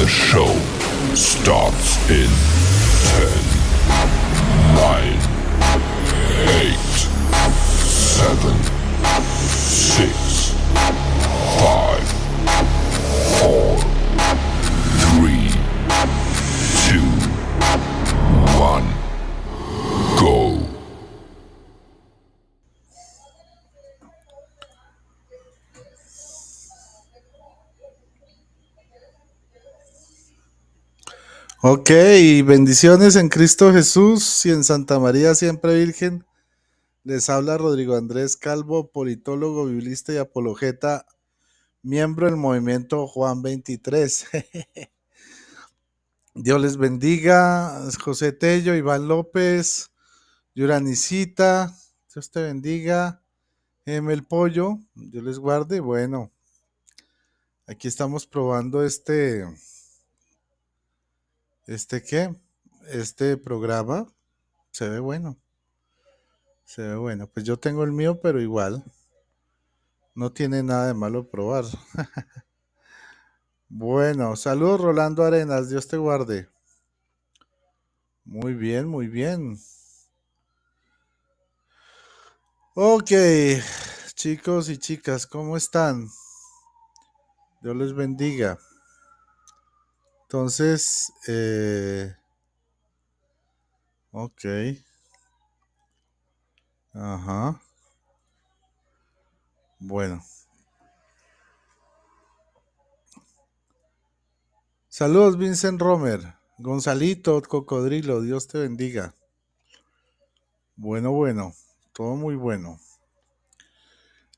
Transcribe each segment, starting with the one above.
show starts in 10, 9, 8, 7, 6, 5, 4, 3, 2, 1, go. Ok, bendiciones en Cristo Jesús y en Santa María siempre Virgen. Les habla Rodrigo Andrés Calvo, politólogo, biblista y apologeta, miembro del movimiento Juan 23. Dios les bendiga, José Tello, Iván López, Yuranicita, Dios te bendiga, El Pollo, Dios les guarde. Bueno, aquí estamos probando ¿qué? Este programa, se ve bueno. Se ve bueno, pues yo tengo el mío, pero igual no tiene nada de malo probar. Bueno, saludos Rolando Arenas, Dios te guarde. Muy bien, muy bien. Ok, chicos y chicas, ¿cómo están? Dios les bendiga. Entonces, ok. Ajá. Bueno. Saludos Vincent Romer. Gonzalito, Cocodrilo, Dios te bendiga. Bueno, todo muy bueno.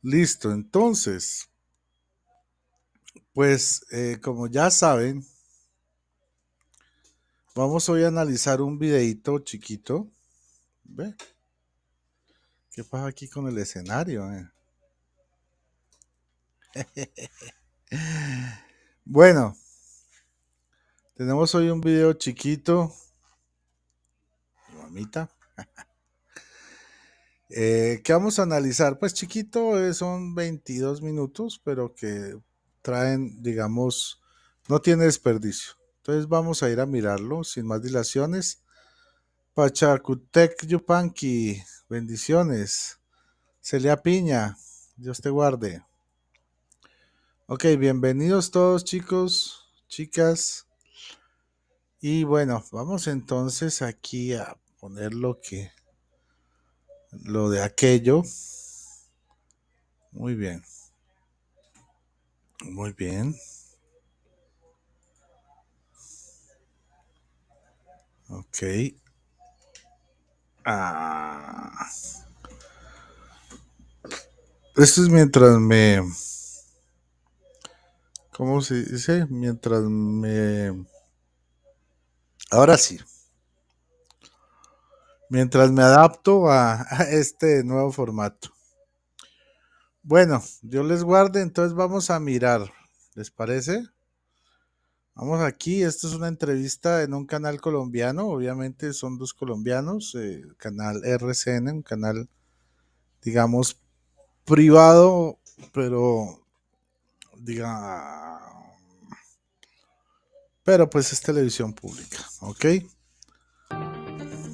Listo, entonces, pues como ya saben, vamos hoy a analizar un videito chiquito. ¿Ve? ¿Qué pasa aquí con el escenario? Bueno, tenemos hoy un video chiquito. Mamita. ¿Qué vamos a analizar? Pues chiquito, son 22 minutos, pero que traen, digamos, no tiene desperdicio. Entonces vamos a ir a mirarlo sin más dilaciones. Pachacutec Yupanqui, bendiciones. Celia Piña, Dios te guarde. Ok, bienvenidos todos chicos, chicas. Y bueno, vamos entonces aquí a poner lo de aquello. Muy bien. Muy bien. Ok. Esto es mientras ¿cómo se dice? Ahora sí. Mientras me adapto a este nuevo formato. Bueno, Dios les guarde, entonces vamos a mirar. ¿Les parece? Vamos aquí, esto es una entrevista en un canal colombiano, obviamente son dos colombianos, canal RCN, un canal, digamos, privado, pero, pero pues es televisión pública, ¿ok?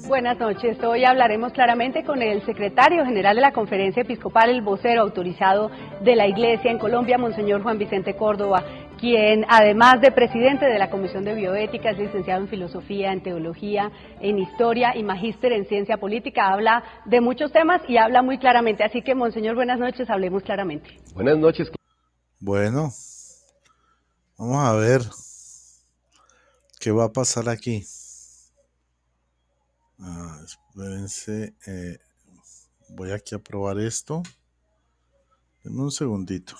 Buenas noches. Hoy hablaremos claramente con el secretario general de la Conferencia Episcopal, el vocero autorizado de la Iglesia en Colombia, Monseñor Juan Vicente Córdoba, quien además de presidente de la Comisión de Bioética, es licenciado en Filosofía, en Teología, en Historia y magíster en Ciencia Política. Habla de muchos temas y habla muy claramente. Así que, Monseñor, buenas noches, hablemos claramente. Buenas noches. Bueno, vamos a ver qué va a pasar aquí. Espérense, voy aquí a probar esto. Denme un segundito.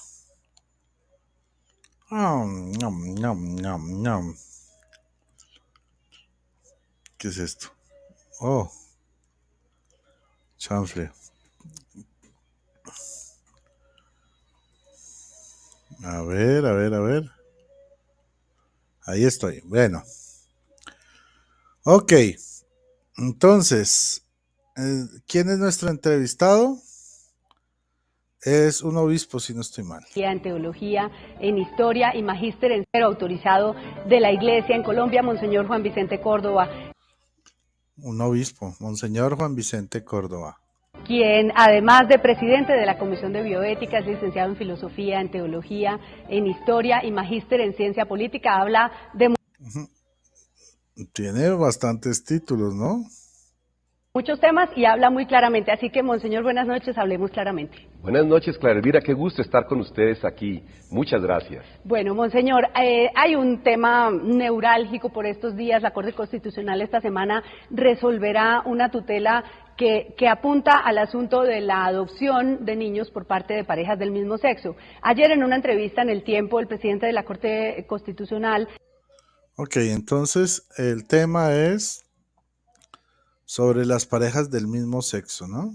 ¿Qué es esto? Oh, chanfle. A ver. Ahí estoy. Bueno. Ok. Entonces, ¿quién es nuestro entrevistado? Es un obispo, si no estoy mal. En teología, en historia y magíster en cero autorizado de la Iglesia en Colombia, Monseñor Juan Vicente Córdoba. Un obispo, Monseñor Juan Vicente Córdoba. Quien, además de presidente de la Comisión de Bioética, es licenciado en Filosofía, en Teología, en Historia y magíster en Ciencia Política, habla de Tiene bastantes títulos, ¿no? muchos temas y habla muy claramente. Así que, Monseñor, buenas noches, hablemos claramente. Buenas noches, Clara Elvira, qué gusto estar con ustedes aquí. Muchas gracias. Bueno, Monseñor, hay un tema neurálgico por estos días. La Corte Constitucional esta semana resolverá una tutela que apunta al asunto de la adopción de niños por parte de parejas del mismo sexo. Ayer en una entrevista en El Tiempo, el presidente de la Corte Constitucional... Ok, entonces el tema es sobre las parejas del mismo sexo, ¿no?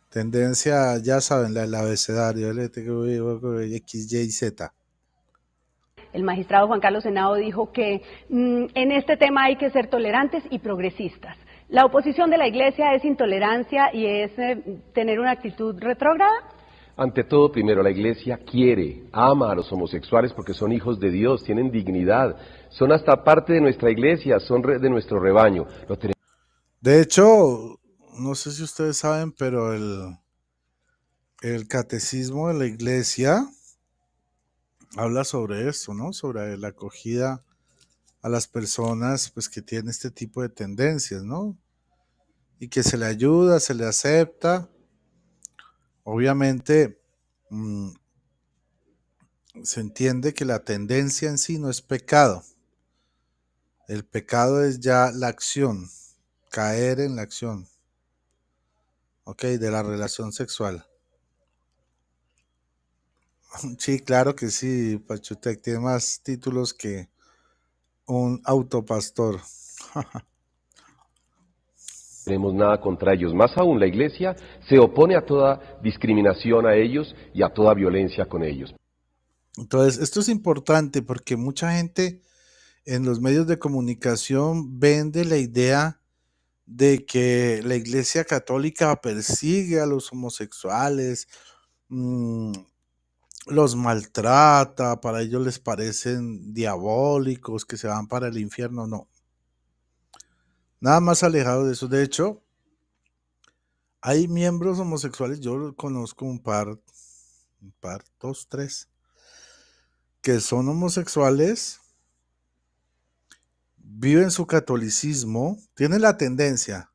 Tendencia, ya saben, el abecedario, LGTB, X, Y, Z. El magistrado Juan Carlos Henao dijo que en este tema hay que ser tolerantes y progresistas. La oposición de la Iglesia es intolerancia y es tener una actitud retrógrada. Ante todo, primero, la Iglesia quiere, ama a los homosexuales porque son hijos de Dios, tienen dignidad, son hasta parte de nuestra Iglesia, son de nuestro rebaño. De hecho, no sé si ustedes saben, pero el catecismo de la Iglesia habla sobre esto, ¿no? Sobre la acogida a las personas pues que tienen este tipo de tendencias, ¿no? Y que se le ayuda, se le acepta. Obviamente se entiende que la tendencia en sí no es pecado. El pecado es ya la acción, caer en la acción, ¿ok? De la relación sexual. Sí, claro que sí, Pachutec tiene más títulos que un autopastor. Tenemos nada contra ellos, más aún la Iglesia se opone a toda discriminación a ellos y a toda violencia con ellos. Entonces, esto es importante porque mucha gente en los medios de comunicación vende la idea de que la Iglesia Católica persigue a los homosexuales, los maltrata, para ellos les parecen diabólicos, que se van para el infierno. No, nada más alejado de eso. De hecho, hay miembros homosexuales, yo conozco un par, dos, tres, que son homosexuales, viven su catolicismo, tienen la tendencia,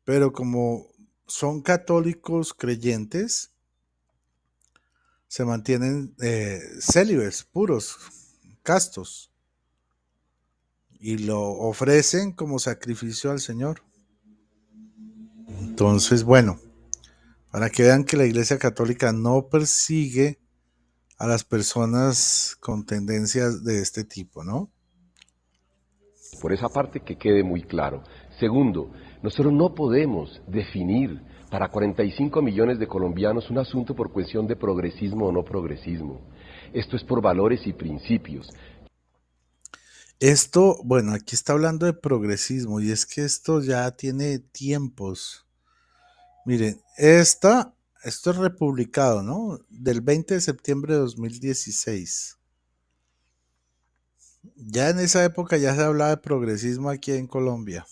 pero como son católicos creyentes, se mantienen célibes, puros, castos, y lo ofrecen como sacrificio al Señor. Entonces, bueno, para que vean que la Iglesia Católica no persigue a las personas con tendencias de este tipo, ¿no? Por esa parte que quede muy claro. Segundo, nosotros no podemos definir para 45 millones de colombianos un asunto por cuestión de progresismo o no progresismo. Esto es por valores y principios. Esto, bueno, aquí está hablando de progresismo y es que esto ya tiene tiempos. Miren, esto es republicado, ¿no? Del 20 de septiembre de 2016. Ya en esa época ya se hablaba de progresismo aquí en Colombia.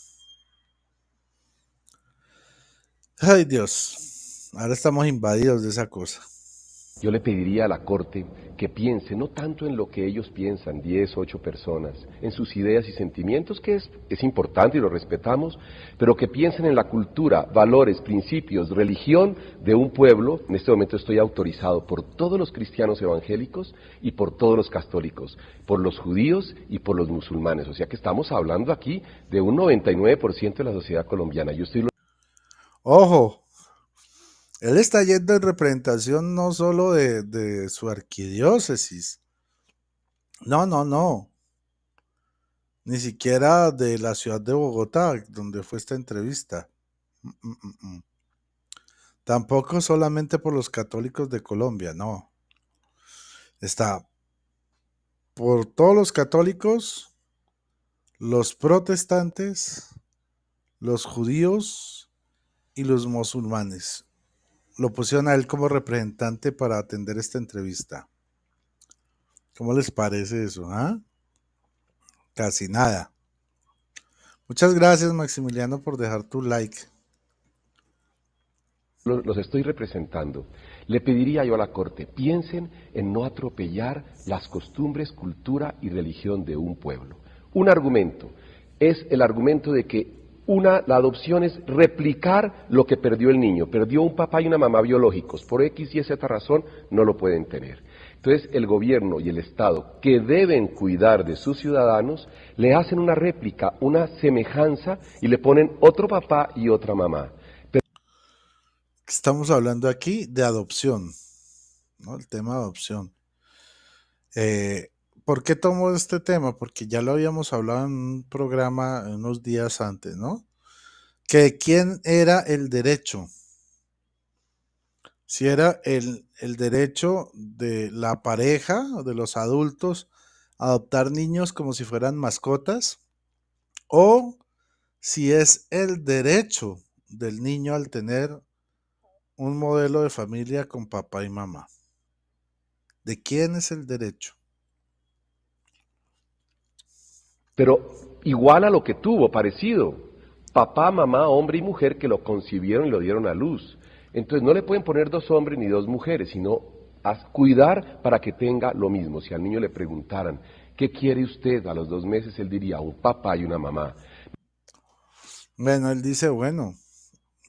Ay, Dios, ahora estamos invadidos de esa cosa. Yo le pediría a la Corte que piense no tanto en lo que ellos piensan, 10, 8 personas, en sus ideas y sentimientos, que es importante y lo respetamos, pero que piensen en la cultura, valores, principios, religión de un pueblo. En este momento estoy autorizado por todos los cristianos evangélicos y por todos los católicos, por los judíos y por los musulmanes. O sea que estamos hablando aquí de un 99% de la sociedad colombiana. Yo estoy... Ojo, él está yendo en representación no solo de su arquidiócesis, no, ni siquiera de la ciudad de Bogotá, donde fue esta entrevista. Tampoco solamente por los católicos de Colombia, no. Está por todos los católicos, los protestantes, los judíos y los musulmanes. lo pusieron a él como representante para atender esta entrevista. ¿Cómo les parece eso? ¿Ah? Casi nada. Muchas gracias, Maximiliano, por dejar tu like. Los estoy representando. Le pediría yo a la Corte, piensen en no atropellar las costumbres, cultura y religión de un pueblo. Un argumento es el argumento de que la adopción es replicar lo que perdió el niño. Perdió un papá y una mamá biológicos. Por X y Z razón no lo pueden tener. Entonces el gobierno y el Estado, que deben cuidar de sus ciudadanos, le hacen una réplica, una semejanza y le ponen otro papá y otra mamá. Estamos hablando aquí de adopción, ¿no? El tema de adopción. ¿Por qué tomo este tema? Porque ya lo habíamos hablado en un programa unos días antes, ¿no? Que quién era el derecho. Si era el derecho de la pareja, de los adultos, a adoptar niños como si fueran mascotas, o si es el derecho del niño al tener un modelo de familia con papá y mamá. ¿De quién es el derecho? Pero igual a lo que tuvo, parecido. Papá, mamá, hombre y mujer que lo concibieron y lo dieron a luz. Entonces no le pueden poner dos hombres ni dos mujeres, sino cuidar para que tenga lo mismo. Si al niño le preguntaran, ¿qué quiere usted? A los 2 meses él diría, un papá y una mamá. Bueno, él dice, bueno,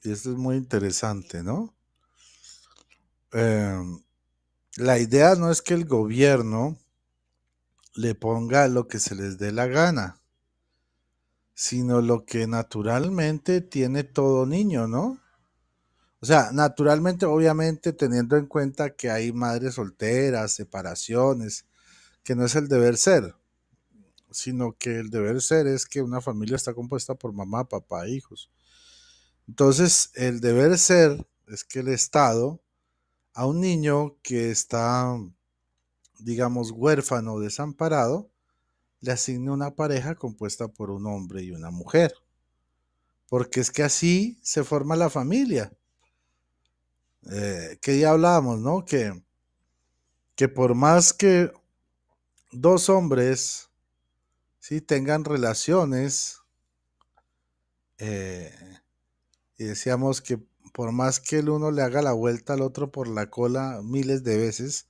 y esto es muy interesante, ¿no? La idea no es que el gobierno le ponga lo que se les dé la gana, sino lo que naturalmente tiene todo niño, ¿no? O sea, naturalmente, obviamente, teniendo en cuenta que hay madres solteras, separaciones, que no es el deber ser, sino que el deber ser es que una familia está compuesta por mamá, papá, e hijos. Entonces, el deber ser es que el Estado a un niño que está, digamos, huérfano o desamparado, le asigne una pareja compuesta por un hombre y una mujer. Porque es que así se forma la familia. Que ya hablábamos, ¿no? Que por más que dos hombres sí tengan relaciones, eh, y decíamos que por más que el uno le haga la vuelta al otro por la cola miles de veces,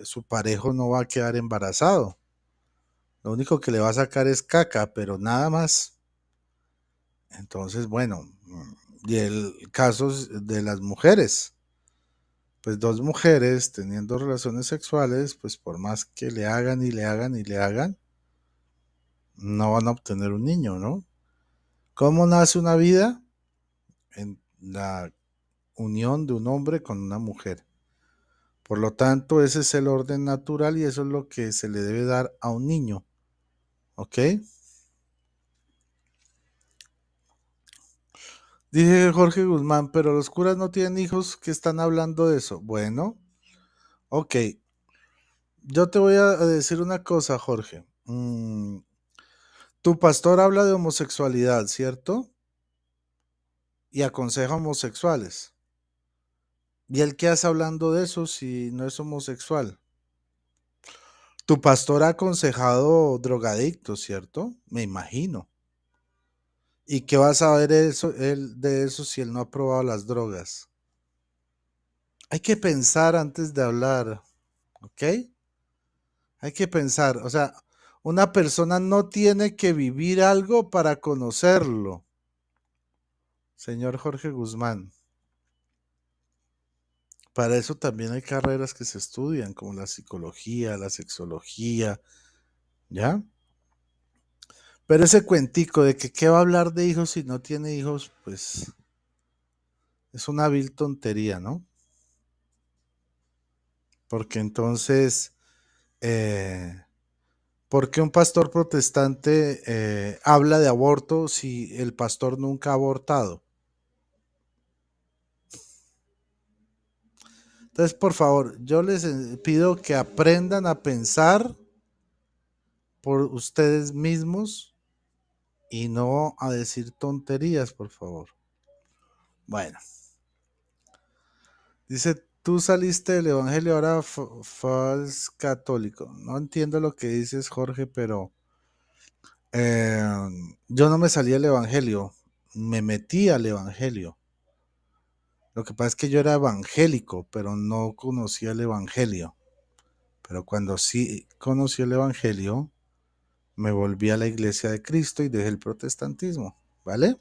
su parejo no va a quedar embarazado. Lo único que le va a sacar es caca, pero nada más. Entonces, bueno, y el caso de las mujeres, pues dos mujeres teniendo relaciones sexuales, pues por más que le hagan y le hagan y le hagan, no van a obtener un niño, ¿no? ¿Cómo nace una vida? En la unión de un hombre con una mujer. Por lo tanto, ese es el orden natural y eso es lo que se le debe dar a un niño. ¿Ok? Dije Jorge Guzmán, pero los curas no tienen hijos que están hablando de eso. Bueno, ok. Yo te voy a decir una cosa, Jorge. Tu pastor habla de homosexualidad, ¿cierto? Y aconseja homosexuales. ¿Y él qué hace hablando de eso si no es homosexual? Tu pastor ha aconsejado drogadictos, ¿cierto? Me imagino. ¿Y qué va a saber él de eso si él no ha probado las drogas? Hay que pensar antes de hablar, ¿ok? Hay que pensar, o sea, una persona no tiene que vivir algo para conocerlo. Señor Jorge Guzmán, para eso también hay carreras que se estudian, como la psicología, la sexología, ¿ya? Pero ese cuentico de que qué va a hablar de hijos si no tiene hijos, pues es una vil tontería, ¿no? Porque entonces, ¿por qué un pastor protestante habla de aborto si el pastor nunca ha abortado? Entonces, por favor, yo les pido que aprendan a pensar por ustedes mismos y no a decir tonterías, por favor. Bueno, Dice, tú saliste del evangelio, ahora fals católico. No entiendo lo que dices, Jorge, pero eh, yo no me salí del evangelio, me metí al evangelio. Lo que pasa es que yo era evangélico, pero no conocía el evangelio. Pero cuando sí conocí el evangelio, me volví a la iglesia de Cristo y dejé el protestantismo, ¿vale?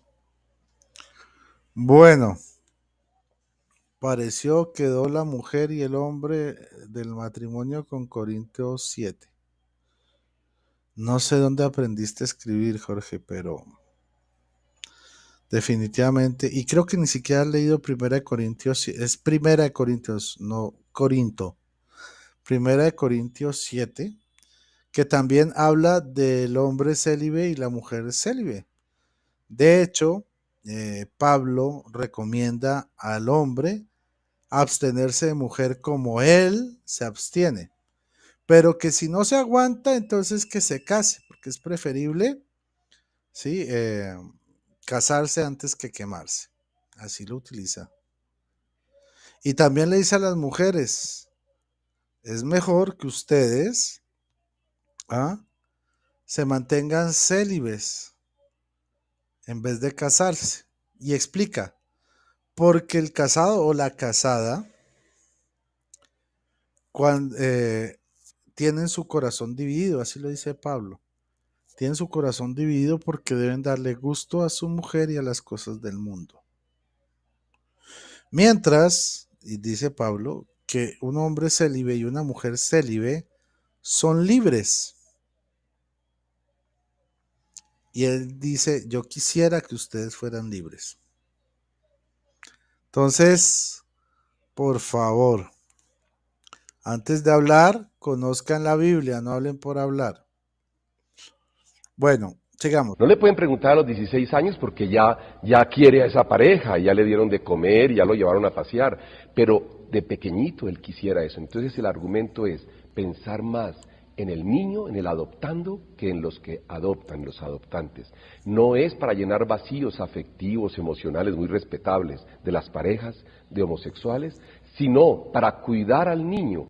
Bueno, pareció quedó la mujer y el hombre del matrimonio con Corintios 7. No sé dónde aprendiste a escribir, Jorge, pero definitivamente, y creo que ni siquiera has leído Primera de Corintios, es Primera de Corintios, no Corinto. Primera de Corintios 7, que también habla del hombre célibe y la mujer célibe. De hecho, Pablo recomienda al hombre abstenerse de mujer como él se abstiene, pero que si no se aguanta, entonces que se case, porque es preferible, ¿sí? Casarse antes que quemarse. Así lo utiliza. Y también le dice a las mujeres, es mejor que ustedes se mantengan célibes en vez de casarse. Y explica, porque el casado o la casada cuando, tienen su corazón dividido, así lo dice Pablo. Tienen su corazón dividido porque deben darle gusto a su mujer y a las cosas del mundo. Mientras, y dice Pablo, que un hombre célibe y una mujer célibe son libres. Y él dice, yo quisiera que ustedes fueran libres. Entonces, por favor, antes de hablar, conozcan la Biblia, no hablen por hablar. Bueno, sigamos. No le pueden preguntar a los 16 años porque ya quiere a esa pareja, ya le dieron de comer, ya lo llevaron a pasear, pero de pequeñito él quisiera eso. Entonces el argumento es pensar más en el niño, en el adoptando, que en los que adoptan, los adoptantes. No es para llenar vacíos afectivos, emocionales muy respetables de las parejas de homosexuales, sino para cuidar al niño.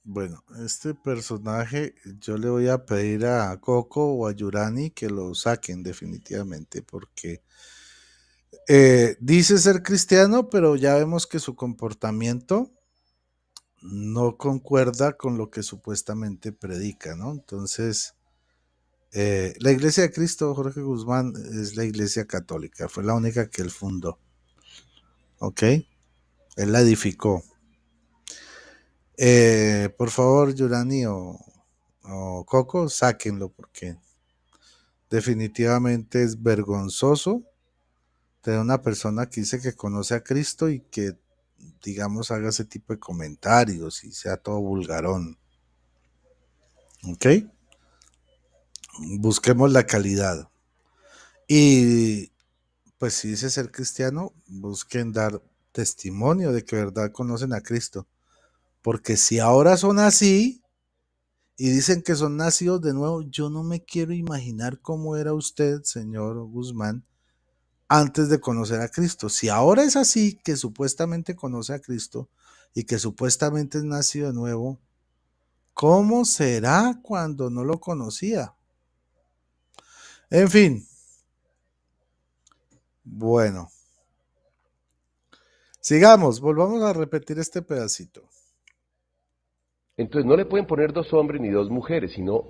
Bueno, este personaje yo le voy a pedir a Coco o a Yurani que lo saquen definitivamente porque dice ser cristiano, pero ya vemos que su comportamiento no concuerda con lo que supuestamente predica, ¿no? Entonces, la iglesia de Cristo, Jorge Guzmán, es la iglesia católica, fue la única que él fundó, ¿ok? Él la edificó. Por favor, Yurani o Coco, sáquenlo porque definitivamente es vergonzoso tener una persona que dice que conoce a Cristo y que, digamos, haga ese tipo de comentarios y sea todo vulgarón. ¿Ok? Busquemos la calidad. Y pues si dice ser cristiano, busquen dar testimonio de que de verdad conocen a Cristo. Porque si ahora son así y dicen que son nacidos de nuevo, yo no me quiero imaginar cómo era usted, señor Guzmán, antes de conocer a Cristo. Si ahora es así, que supuestamente conoce a Cristo y que supuestamente es nacido de nuevo, ¿cómo será cuando no lo conocía? En fin, bueno, sigamos, volvamos a repetir este pedacito. Entonces no le pueden poner dos hombres ni dos mujeres, sino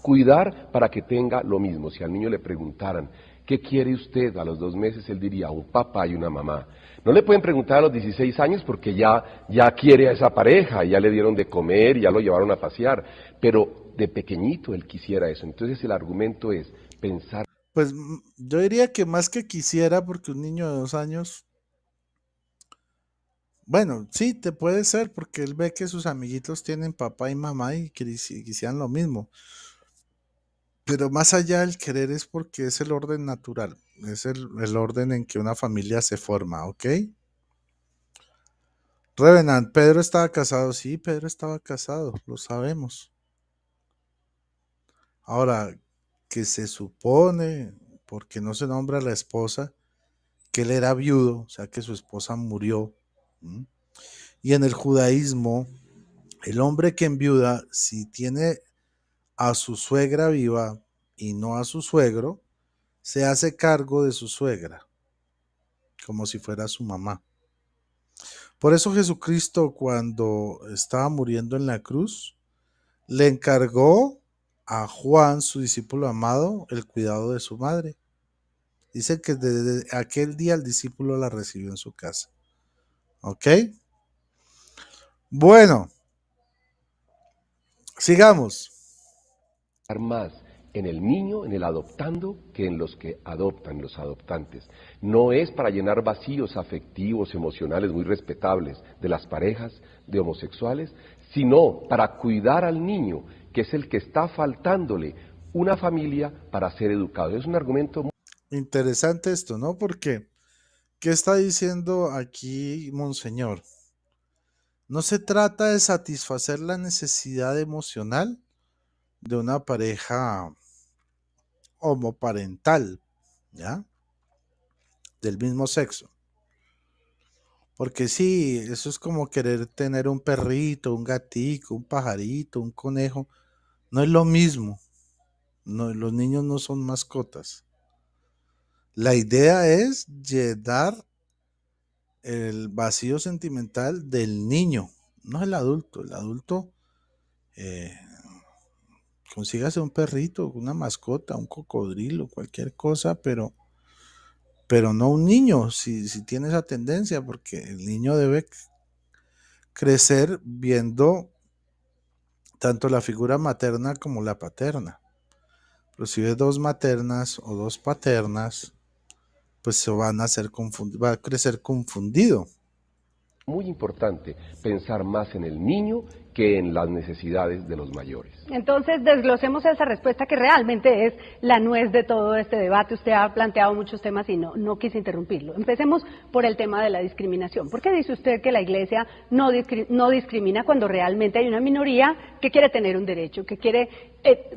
cuidar para que tenga lo mismo. Si al niño le preguntaran, ¿qué quiere usted? A los 2 meses él diría, un papá y una mamá. No le pueden preguntar a los 16 años porque ya quiere a esa pareja, ya le dieron de comer, ya lo llevaron a pasear, pero de pequeñito él quisiera eso. Entonces el argumento es pensar. Pues yo diría que más que quisiera, porque un niño de 2 años, bueno, sí, te puede ser, porque él ve que sus amiguitos tienen papá y mamá y quisieran lo mismo. Pero más allá del querer es porque es el orden natural, es el orden en que una familia se forma, ¿ok? Revenant, Pedro estaba casado, sí, Pedro estaba casado, lo sabemos. Ahora, que se supone, porque no se nombra a la esposa, que él era viudo, o sea que su esposa murió. ¿Mm? Y en el judaísmo, el hombre que enviuda, si tiene a su suegra viva y no a su suegro, se hace cargo de su suegra, como si fuera su mamá. Por eso Jesucristo, cuando estaba muriendo en la cruz, le encargó a Juan, su discípulo amado, el cuidado de su madre. Dice que desde aquel día el discípulo la recibió en su casa. ¿Ok? Bueno, sigamos. Más en el niño, en el adoptando, que en los que adoptan, los adoptantes. No es para llenar vacíos afectivos, emocionales muy respetables de las parejas de homosexuales, sino para cuidar al niño, que es el que está faltándole una familia para ser educado. Es un argumento muy Interesante esto, ¿no? Porque, ¿qué está diciendo aquí Monseñor? No se trata de satisfacer la necesidad emocional de una pareja homoparental, ¿ya? Del mismo sexo. Porque sí, eso es como querer tener un perrito, un gatito, un pajarito, un conejo. No es lo mismo. No, los niños no son mascotas. La idea es llenar el vacío sentimental del niño, no el adulto. El adulto, eh, consígase un perrito, una mascota, un cocodrilo, cualquier cosa, pero no un niño, si tiene esa tendencia, porque el niño debe crecer viendo tanto la figura materna como la paterna. Pero si ves dos maternas o dos paternas, pues se van a hacer va a crecer confundido. muy importante pensar más en el niño que en las necesidades de los mayores. Entonces, desglosemos esa respuesta que realmente es la nuez de todo este debate. Usted ha planteado muchos temas y no quise interrumpirlo. Empecemos por el tema de la discriminación. ¿Por qué dice usted que la Iglesia no discrimina cuando realmente hay una minoría que quiere tener un derecho, que quiere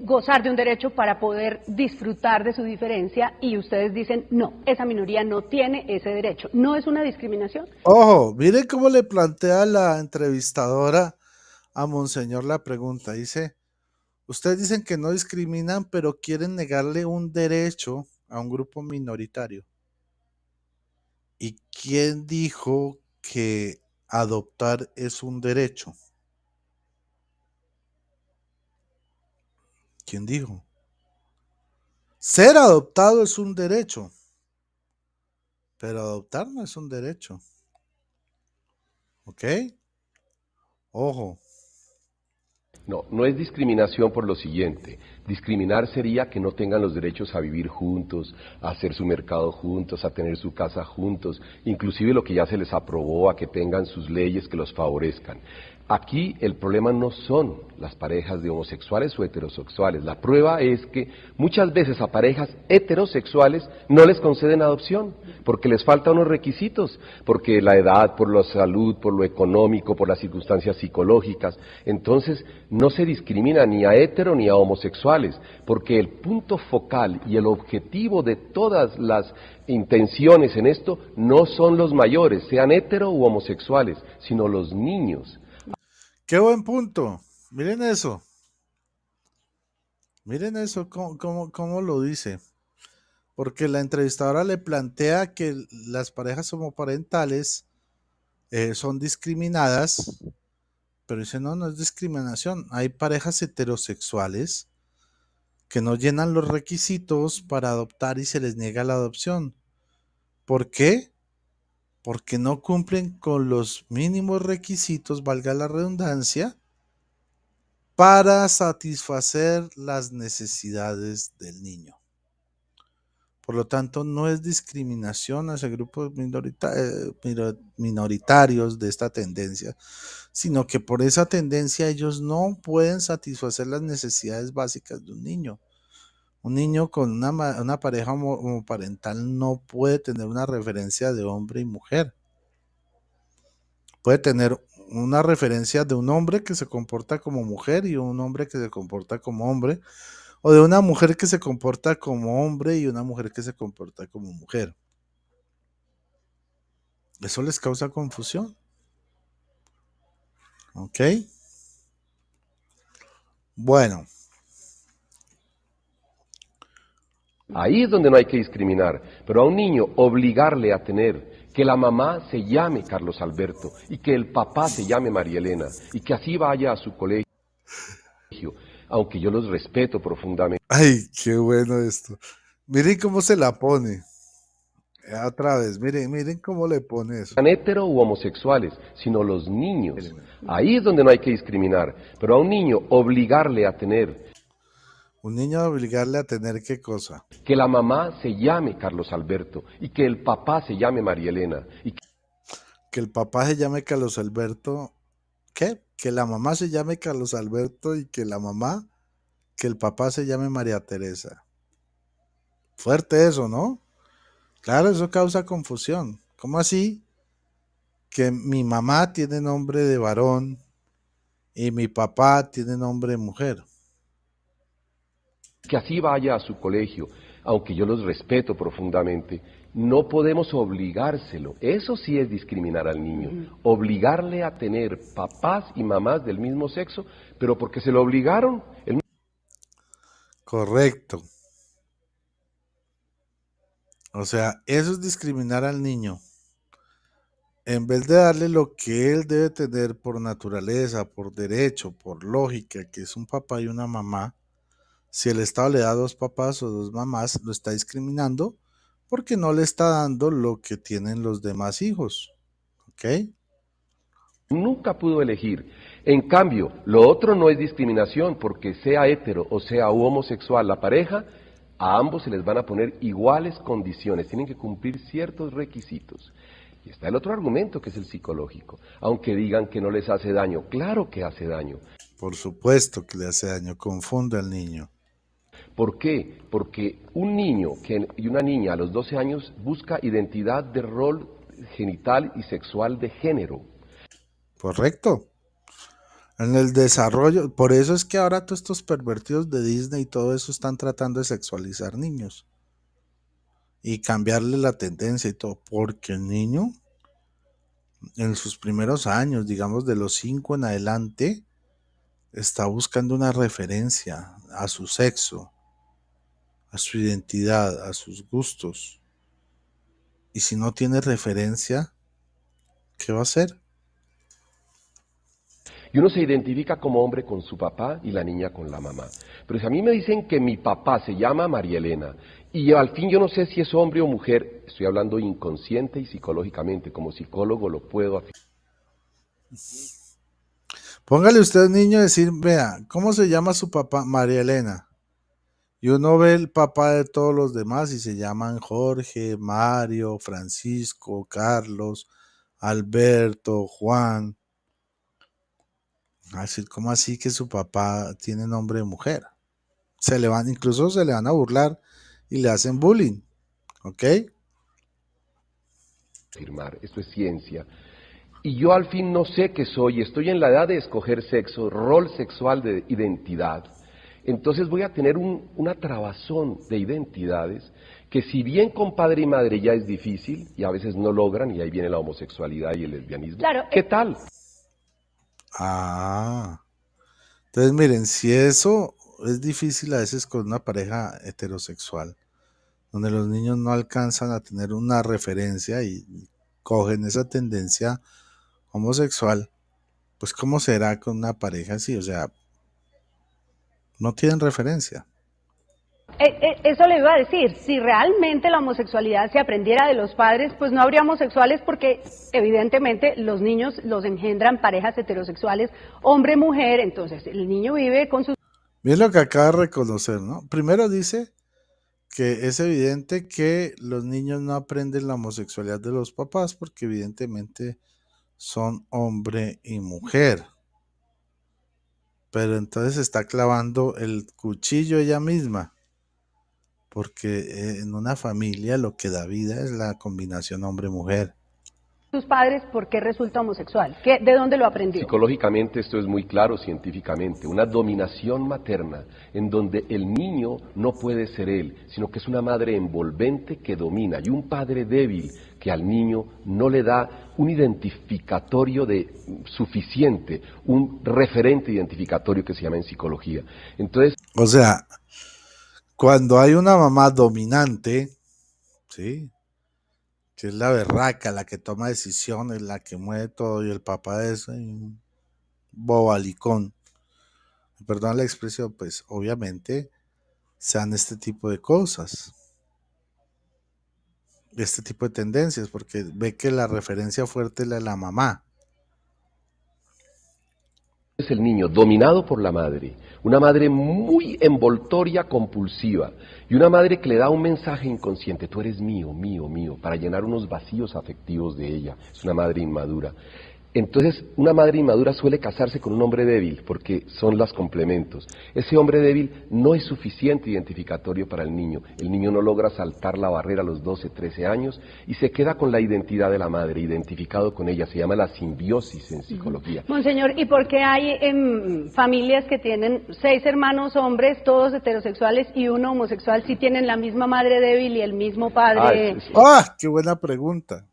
gozar de un derecho para poder disfrutar de su diferencia, y ustedes dicen, no, esa minoría no tiene ese derecho? ¿No es una discriminación? Ojo, mire cómo le plantea la entrevistadora a Monseñor la pregunta. Dice, ustedes dicen que no discriminan, pero quieren negarle un derecho a un grupo minoritario. ¿Y quién dijo que adoptar es un derecho? ¿Quién dijo? Ser adoptado es un derecho, pero adoptar no es un derecho. ¿Ok? Ojo. No, no es discriminación por lo siguiente. Discriminar sería que no tengan los derechos a vivir juntos, a hacer su mercado juntos, a tener su casa juntos, inclusive lo que ya se les aprobó, a que tengan sus leyes que los favorezcan. Aquí el problema no son las parejas de homosexuales o heterosexuales. La prueba es que muchas veces a parejas heterosexuales no les conceden adopción porque les faltan unos requisitos, porque la edad, por la salud, por lo económico, por las circunstancias psicológicas. Entonces no se discrimina ni a hetero ni a homosexuales, porque el punto focal y el objetivo de todas las intenciones en esto no son los mayores, sean hetero u homosexuales, sino los niños. Qué buen punto. Miren eso. Miren eso, cómo lo dice. Porque la entrevistadora le plantea que las parejas homoparentales son discriminadas, pero dice, no, no es discriminación. Hay parejas heterosexuales que no llenan los requisitos para adoptar y se les niega la adopción. ¿Por qué? Porque no cumplen con los mínimos requisitos, valga la redundancia, para satisfacer las necesidades del niño. Por lo tanto, no es discriminación hacia grupos minoritarios de esta tendencia, sino que por esa tendencia ellos no pueden satisfacer las necesidades básicas de un niño. Un niño con una pareja homoparental no puede tener una referencia de hombre y mujer. Puede tener una referencia de un hombre que se comporta como mujer y un hombre que se comporta como hombre, o de una mujer que se comporta como hombre y una mujer que se comporta como mujer. Eso les causa confusión. ¿Ok? Bueno, Ahí es donde no hay que discriminar, pero a un niño obligarle a tener que la mamá se llame Carlos Alberto y que el papá se llame María Elena y que así vaya a su colegio, aunque yo los respeto profundamente. ay, qué bueno esto. Miren cómo se la pone. Otra vez, miren cómo le pone eso. Sean hetero u homosexuales, sino los niños. Ahí es donde no hay que discriminar, pero a un niño obligarle a tener Un niño obligarle a tener qué cosa. que la mamá se llame Carlos Alberto y que el papá se llame María Elena y Que el papá se llame Carlos Alberto. ¿Qué? Que la mamá se llame Carlos Alberto y que el papá se llame María Teresa. Fuerte eso, ¿no? Claro, eso causa confusión. ¿Cómo así? Que mi mamá tiene nombre de varón y mi papá tiene nombre de mujer. que así vaya a su colegio, aunque yo los respeto profundamente. No podemos obligárselo. Eso sí es discriminar al niño. Obligarle a tener papás y mamás del mismo sexo, pero porque se lo obligaron. Él Correcto. O sea, eso es discriminar al niño. En vez de darle lo que él debe tener por naturaleza, por derecho, por lógica, que es un papá y una mamá, si el Estado le da dos papás o dos mamás, lo está discriminando porque no le está dando lo que tienen los demás hijos. ¿Ok? nunca pudo elegir. En cambio, lo otro no es discriminación, porque sea hetero o sea homosexual la pareja, a ambos se les van a poner iguales condiciones, tienen que cumplir ciertos requisitos. Y está el otro argumento, que es el psicológico. Aunque digan que no les hace daño, claro que hace daño. Por supuesto que le hace daño, confunde al niño. ¿Por qué? Porque un niño y una niña a los 12 años busca identidad de rol genital y sexual de género. Correcto. En el desarrollo, por eso es que ahora todos estos pervertidos de Disney y todo eso están tratando de sexualizar niños y cambiarle la tendencia y todo, porque el niño en sus primeros años, digamos de los 5 en adelante, está buscando una referencia a su sexo, a su identidad, a sus gustos. Y si no tiene referencia, ¿qué va a hacer? Y uno se identifica como hombre con su papá y la niña con la mamá. Pero si a mí me dicen que mi papá se llama María Elena y al fin yo no sé si es hombre o mujer, estoy hablando inconsciente y psicológicamente, como psicólogo lo puedo afirmar. Póngale usted niño a decir, vea, ¿cómo se llama su papá? María Elena. Y uno ve el papá de todos los demás y se llaman Jorge, Mario, Francisco, Carlos, Alberto, Juan. Así, ¿cómo así que su papá tiene nombre de mujer? Incluso se le van a burlar y le hacen bullying, ¿ok? Esto es ciencia. Y yo al fin no sé qué soy, estoy en la edad de escoger sexo, rol sexual de identidad. Entonces voy a tener una trabazón de identidades que si bien con padre y madre ya es difícil y a veces no logran, y ahí viene la homosexualidad y el lesbianismo, Claro, ¿qué tal? Ah, entonces miren, si eso es difícil a veces con una pareja heterosexual, donde los niños no alcanzan a tener una referencia y cogen esa tendencia homosexual, pues ¿cómo será con una pareja así? O sea, no tienen referencia. Eso le iba a decir, si realmente la homosexualidad se aprendiera de los padres, pues no habría homosexuales porque evidentemente los niños los engendran parejas heterosexuales, hombre-mujer, entonces el niño vive con sus... Miren lo que acaba de reconocer, ¿no? Primero dice que es evidente que los niños no aprenden la homosexualidad de los papás porque evidentemente son hombre y mujer. Pero entonces está clavando el cuchillo ella misma, porque en una familia lo que da vida es la combinación hombre-mujer. sus padres, ¿por qué resulta homosexual? ¿De dónde lo aprendió? Psicológicamente esto es muy claro, científicamente, una dominación materna en donde el niño no puede ser él, sino que es una madre envolvente que domina y un padre débil que al niño no le da un identificatorio suficiente, un referente identificatorio que se llama en psicología. Entonces, o sea, cuando hay una mamá dominante, ¿sí?, que es la berraca, la que toma decisiones, la que mueve todo, y el papá es un bobalicón, perdón la expresión, pues obviamente sean este tipo de cosas, este tipo de tendencias, porque ve que la referencia fuerte es la de la mamá. es el niño dominado por la madre, una madre muy envoltoria, compulsiva, y una madre que le da un mensaje inconsciente: tú eres mío, mío, mío, para llenar unos vacíos afectivos de ella. Es una madre inmadura. Entonces, una madre inmadura suele casarse con un hombre débil, porque son los complementos. Ese hombre débil no es suficiente identificatorio para el niño. El niño no logra saltar la barrera a los 12, 13 años y se queda con la identidad de la madre, identificado con ella. Se llama la simbiosis en psicología. Monseñor, ¿y por qué hay familias que tienen 6 hermanos hombres, todos heterosexuales, y uno homosexual, si tienen la misma madre débil y el mismo padre? ¡Ah! ¡Qué buena pregunta!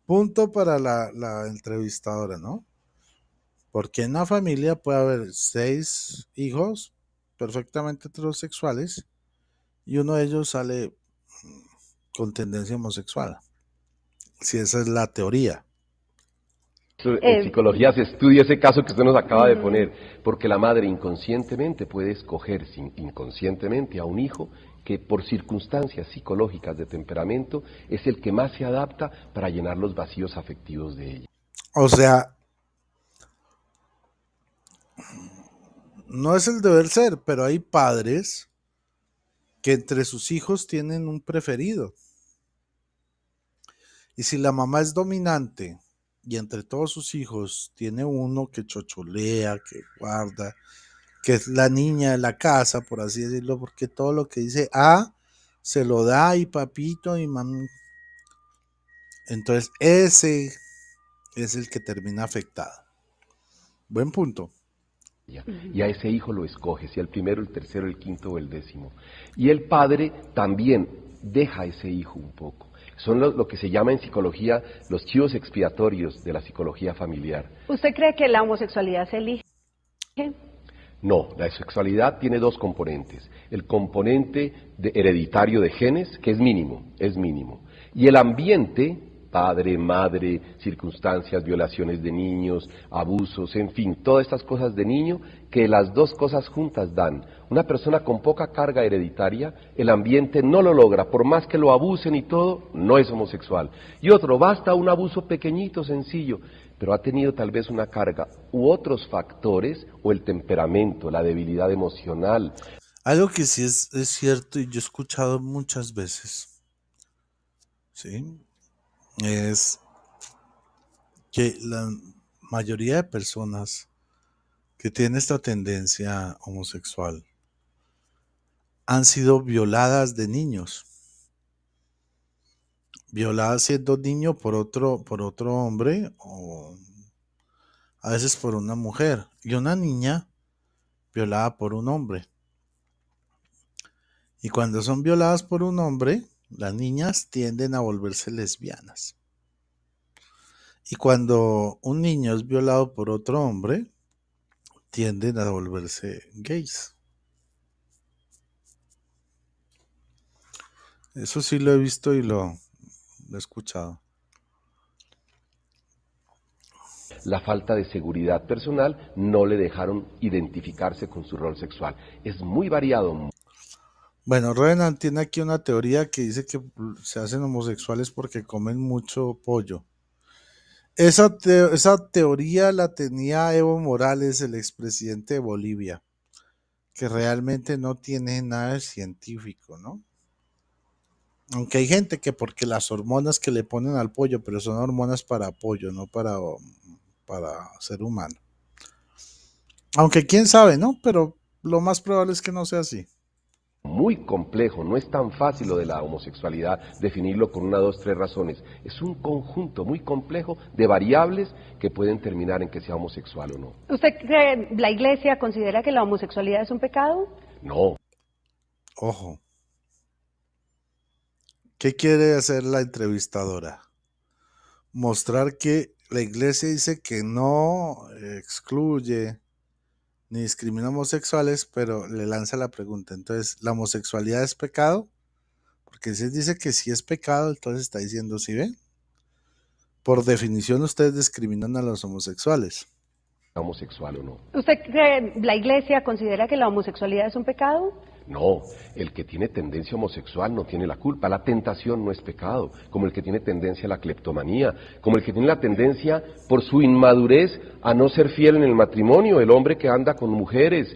Punto para la entrevistadora, ¿no? Porque en una familia puede haber 6 hijos perfectamente heterosexuales y uno de ellos sale con tendencia homosexual, si esa es la teoría. En psicología se estudia ese caso que usted nos acaba de poner, porque la madre inconscientemente puede escoger inconscientemente a un hijo que por circunstancias psicológicas de temperamento es el que más se adapta para llenar los vacíos afectivos de ella. O sea, no es el deber ser, pero hay padres que entre sus hijos tienen un preferido. Y si la mamá es dominante y entre todos sus hijos tiene uno que chocholea, que guarda, que es la niña de la casa, por así decirlo, porque todo lo que dice A se lo da y papito y mami. Entonces ese es el que termina afectado. Buen punto. Y a ese hijo lo escoge, si el primero, el tercero, el quinto o el décimo. Y el padre también deja a ese hijo un poco. Son lo que se llama en psicología los chivos expiatorios de la psicología familiar. ¿Usted cree que la homosexualidad se elige? No, la sexualidad tiene 2 componentes. El componente hereditario de genes, que es mínimo, y el ambiente, padre, madre, circunstancias, violaciones de niños, abusos, en fin, todas estas cosas de niño, que las 2 cosas juntas dan. Una persona con poca carga hereditaria, el ambiente no lo logra, por más que lo abusen y todo, no es homosexual. Y otro, basta un abuso pequeñito, sencillo, pero ha tenido tal vez una carga u otros factores, o el temperamento, la debilidad emocional. Algo que sí es cierto y yo he escuchado muchas veces, ¿sí?, es que la mayoría de personas que tienen esta tendencia homosexual han sido violadas de niños, violadas siendo niño por otro hombre, o a veces por una mujer, y una niña violada por un hombre. Y cuando son violadas por un hombre, las niñas tienden a volverse lesbianas. Y cuando un niño es violado por otro hombre, tienden a volverse gays. Eso sí lo he visto y lo he escuchado. La falta de seguridad personal no le dejaron identificarse con su rol sexual. Es muy variado. Bueno, Renan tiene aquí una teoría que dice que se hacen homosexuales porque comen mucho pollo. Esa teoría la tenía Evo Morales, el expresidente de Bolivia, que realmente no tiene nada de científico, ¿no? Aunque hay gente que porque las hormonas que le ponen al pollo, pero son hormonas para pollo, no para ser humano. Aunque quién sabe, ¿no? Pero lo más probable es que no sea así. muy complejo, no es tan fácil lo de la homosexualidad, definirlo con una, dos, tres razones. Es un conjunto muy complejo de variables que pueden terminar en que sea homosexual o no. ¿Usted cree, la Iglesia considera que la homosexualidad es un pecado? No. Ojo. ¿Qué quiere hacer la entrevistadora? Mostrar que la Iglesia dice que no excluye ni discrimina homosexuales, pero le lanza la pregunta. Entonces, ¿la homosexualidad es pecado? Porque si dice que sí es pecado, entonces está diciendo, ¿sí ven? Por definición, ustedes discriminan a los homosexuales. Homosexual o no. ¿Usted cree, la Iglesia considera que la homosexualidad es un pecado? No, el que tiene tendencia homosexual no tiene la culpa. La tentación no es pecado, como el que tiene tendencia a la cleptomanía, como el que tiene la tendencia por su inmadurez a no ser fiel en el matrimonio, el hombre que anda con mujeres.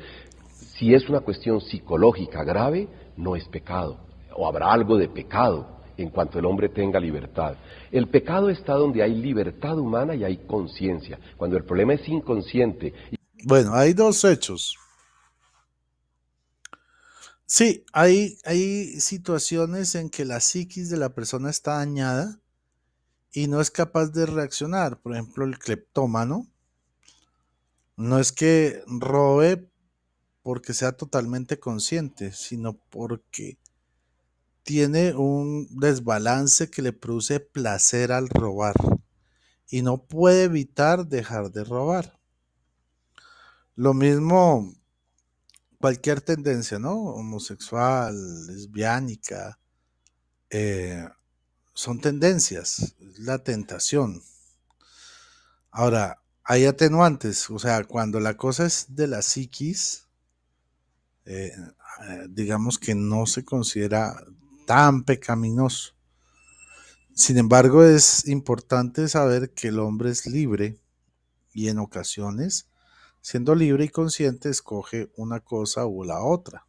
Si es una cuestión psicológica grave, no es pecado, o habrá algo de pecado en cuanto el hombre tenga libertad. El pecado está donde hay libertad humana y hay conciencia. Cuando el problema es inconsciente. Bueno, hay dos hechos. Sí, hay situaciones en que la psiquis de la persona está dañada y no es capaz de reaccionar. Por ejemplo, el cleptómano no es que robe porque sea totalmente consciente, sino porque tiene un desbalance que le produce placer al robar y no puede evitar dejar de robar. Lo mismo cualquier tendencia, ¿no? Homosexual, lesbiánica, son tendencias, es la tentación. Ahora, hay atenuantes, o sea, cuando la cosa es de la psiquis, digamos que no se considera tan pecaminoso. Sin embargo, es importante saber que el hombre es libre y en ocasiones, siendo libre y consciente, escoge una cosa o la otra.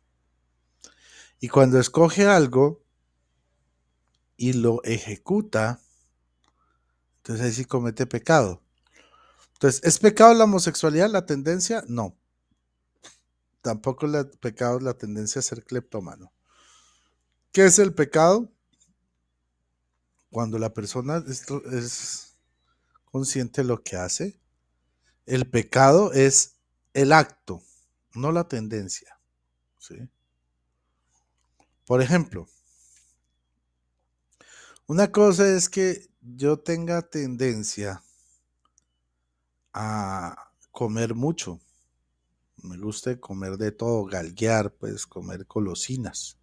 Y cuando escoge algo y lo ejecuta, entonces ahí sí comete pecado. Entonces, ¿es pecado la homosexualidad, la tendencia? No. Tampoco es pecado la tendencia a ser cleptómano. ¿Qué es el pecado? Cuando la persona es consciente de lo que hace. El pecado es el acto, no la tendencia. ¿Sí? Por ejemplo, una cosa es que yo tenga tendencia a comer mucho. Me gusta comer de todo, galguear, pues comer golosinas.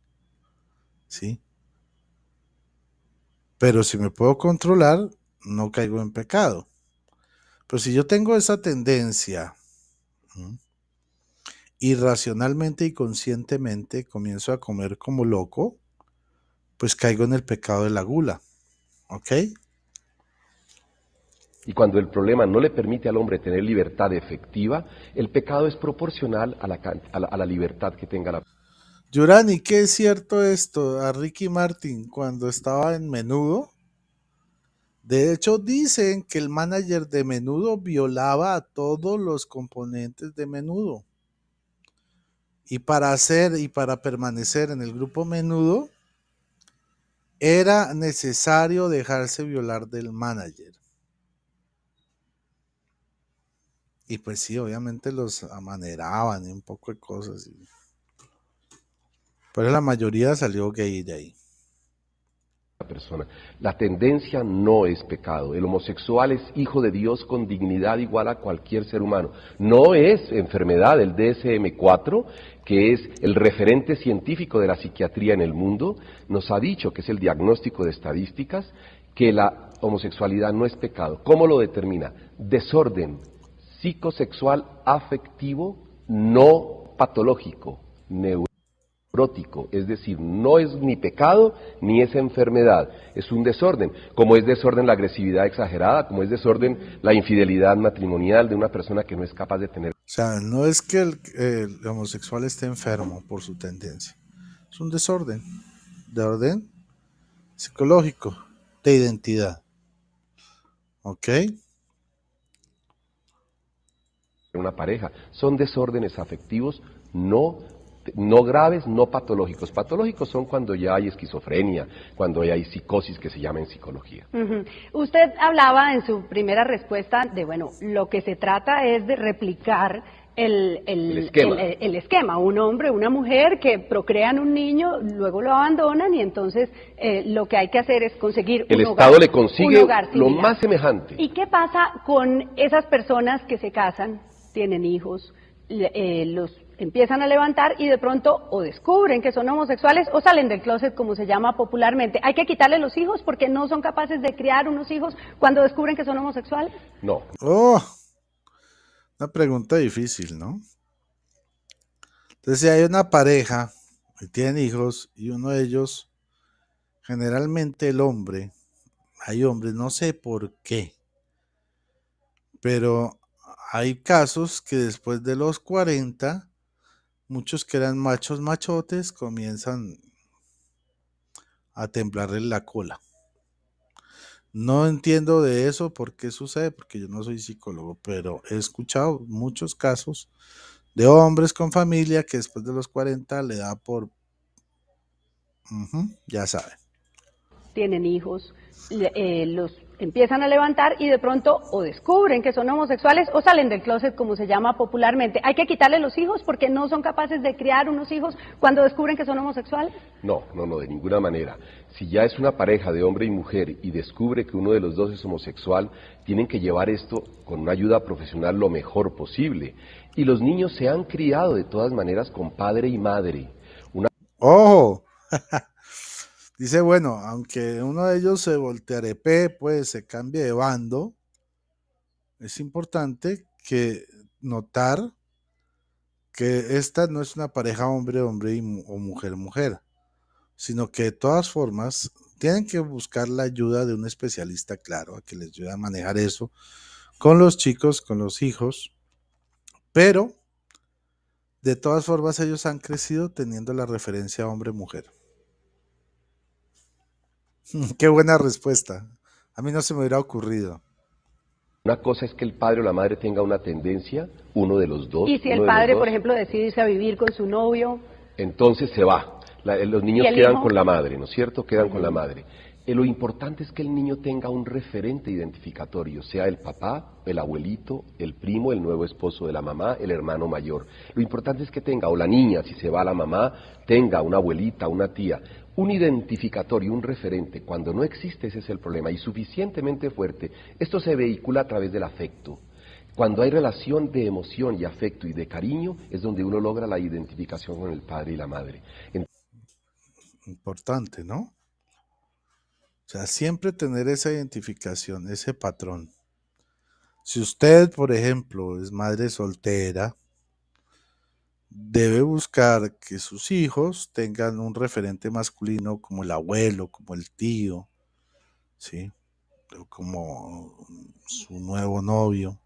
¿Sí? Pero si me puedo controlar, no caigo en pecado. Pero si yo tengo esa tendencia, irracionalmente y conscientemente comienzo a comer como loco, pues caigo en el pecado de la gula. ¿Ok? Y cuando el problema no le permite al hombre tener libertad efectiva, el pecado es proporcional a la libertad que tenga la persona. Yurani, ¿qué es cierto esto? A Ricky Martin, cuando estaba en Menudo, de hecho dicen que el manager de Menudo violaba a todos los componentes de Menudo. Y para permanecer en el grupo Menudo, era necesario dejarse violar del manager. Y pues sí, obviamente los amaneraban y un poco de cosas. Pero la mayoría salió gay de ahí. Persona. La tendencia no es pecado. El homosexual es hijo de Dios con dignidad igual a cualquier ser humano. No es enfermedad. El DSM-4, que es el referente científico de la psiquiatría en el mundo, nos ha dicho, que es el diagnóstico de estadísticas, que la homosexualidad no es pecado. ¿Cómo lo determina? Desorden psicosexual afectivo no patológico, neurótico, es decir, no es ni pecado ni es enfermedad, es un desorden, como es desorden la agresividad exagerada, como es desorden la infidelidad matrimonial de una persona que no es capaz de tener. O sea, no es que el homosexual esté enfermo por su tendencia, es un desorden, de orden psicológico, de identidad. ¿Ok? Una pareja, son desórdenes afectivos no No graves, no patológicos. Patológicos son cuando ya hay esquizofrenia, cuando ya hay psicosis que se llama en psicología. Usted hablaba en su primera respuesta de, bueno, lo que se trata es de replicar el esquema. Un hombre, una mujer que procrean un niño, luego lo abandonan y entonces lo que hay que hacer es conseguir el un Estado hogar, le consigue un hogar lo similar. más semejante. ¿Y qué pasa con esas personas que se casan, tienen hijos, los empiezan a levantar y de pronto o descubren que son homosexuales o salen del closet, como se llama popularmente? ¿Hay que quitarle los hijos porque no son capaces de criar unos hijos cuando descubren que son homosexuales? No. Oh, una pregunta difícil, ¿no? Entonces, si hay una pareja y tienen hijos y uno de ellos, generalmente el hombre, hay hombres, no sé por qué, pero hay casos que después de los 40, muchos que eran machos machotes comienzan a temblarle la cola. No entiendo de eso por qué sucede, porque yo no soy psicólogo, pero he escuchado muchos casos de hombres con familia que después de los 40 le da por, ya saben. Tienen hijos, los empiezan a levantar y de pronto o descubren que son homosexuales o salen del closet, como se llama popularmente. ¿Hay que quitarle los hijos porque no son capaces de criar unos hijos cuando descubren que son homosexuales? No, de ninguna manera. Si ya es una pareja de hombre y mujer y descubre que uno de los dos es homosexual, tienen que llevar esto con una ayuda profesional lo mejor posible. Y los niños se han criado de todas maneras con padre y madre. ¡Ojo! Dice, bueno, aunque uno de ellos se voltearepe, pues se cambie de bando, es importante que notar que esta no es una pareja hombre-hombre o mujer-mujer, sino que de todas formas tienen que buscar la ayuda de un especialista, claro, a que les ayude a manejar eso con los chicos, con los hijos, pero de todas formas ellos han crecido teniendo la referencia hombre-mujer. Qué buena respuesta. A mí no se me hubiera ocurrido. Una cosa es que el padre o la madre tenga una tendencia, uno de los dos. Y si el padre, por ejemplo, decide irse a vivir con su novio, entonces se va. Los niños quedan con la madre, ¿no es cierto? Quedan con la madre. Lo importante es que el niño tenga un referente identificatorio, sea el papá, el abuelito, el primo, el nuevo esposo de la mamá, el hermano mayor. Lo importante es que tenga, o la niña, si se va la mamá, tenga una abuelita, una tía, un identificatorio, un referente. Cuando no existe, ese es el problema, y suficientemente fuerte. Esto se vehicula a través del afecto. Cuando hay relación de emoción y afecto y de cariño, es donde uno logra la identificación con el padre y la madre. Importante, ¿no? O sea, siempre tener esa identificación, ese patrón. Si usted, por ejemplo, es madre soltera, debe buscar que sus hijos tengan un referente masculino como el abuelo, como el tío, ¿sí? O como su nuevo novio,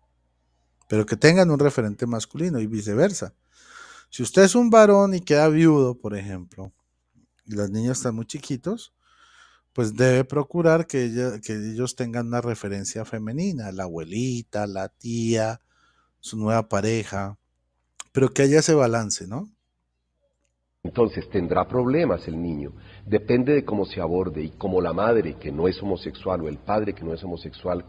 pero que tengan un referente masculino y viceversa. Si usted es un varón y queda viudo, por ejemplo, y los niños están muy chiquitos, pues debe procurar que ellos tengan una referencia femenina, la abuelita, la tía, su nueva pareja, pero que haya ese balance, ¿no? Entonces tendrá problemas el niño, depende de cómo se aborde y cómo la madre que no es homosexual o el padre que no es homosexual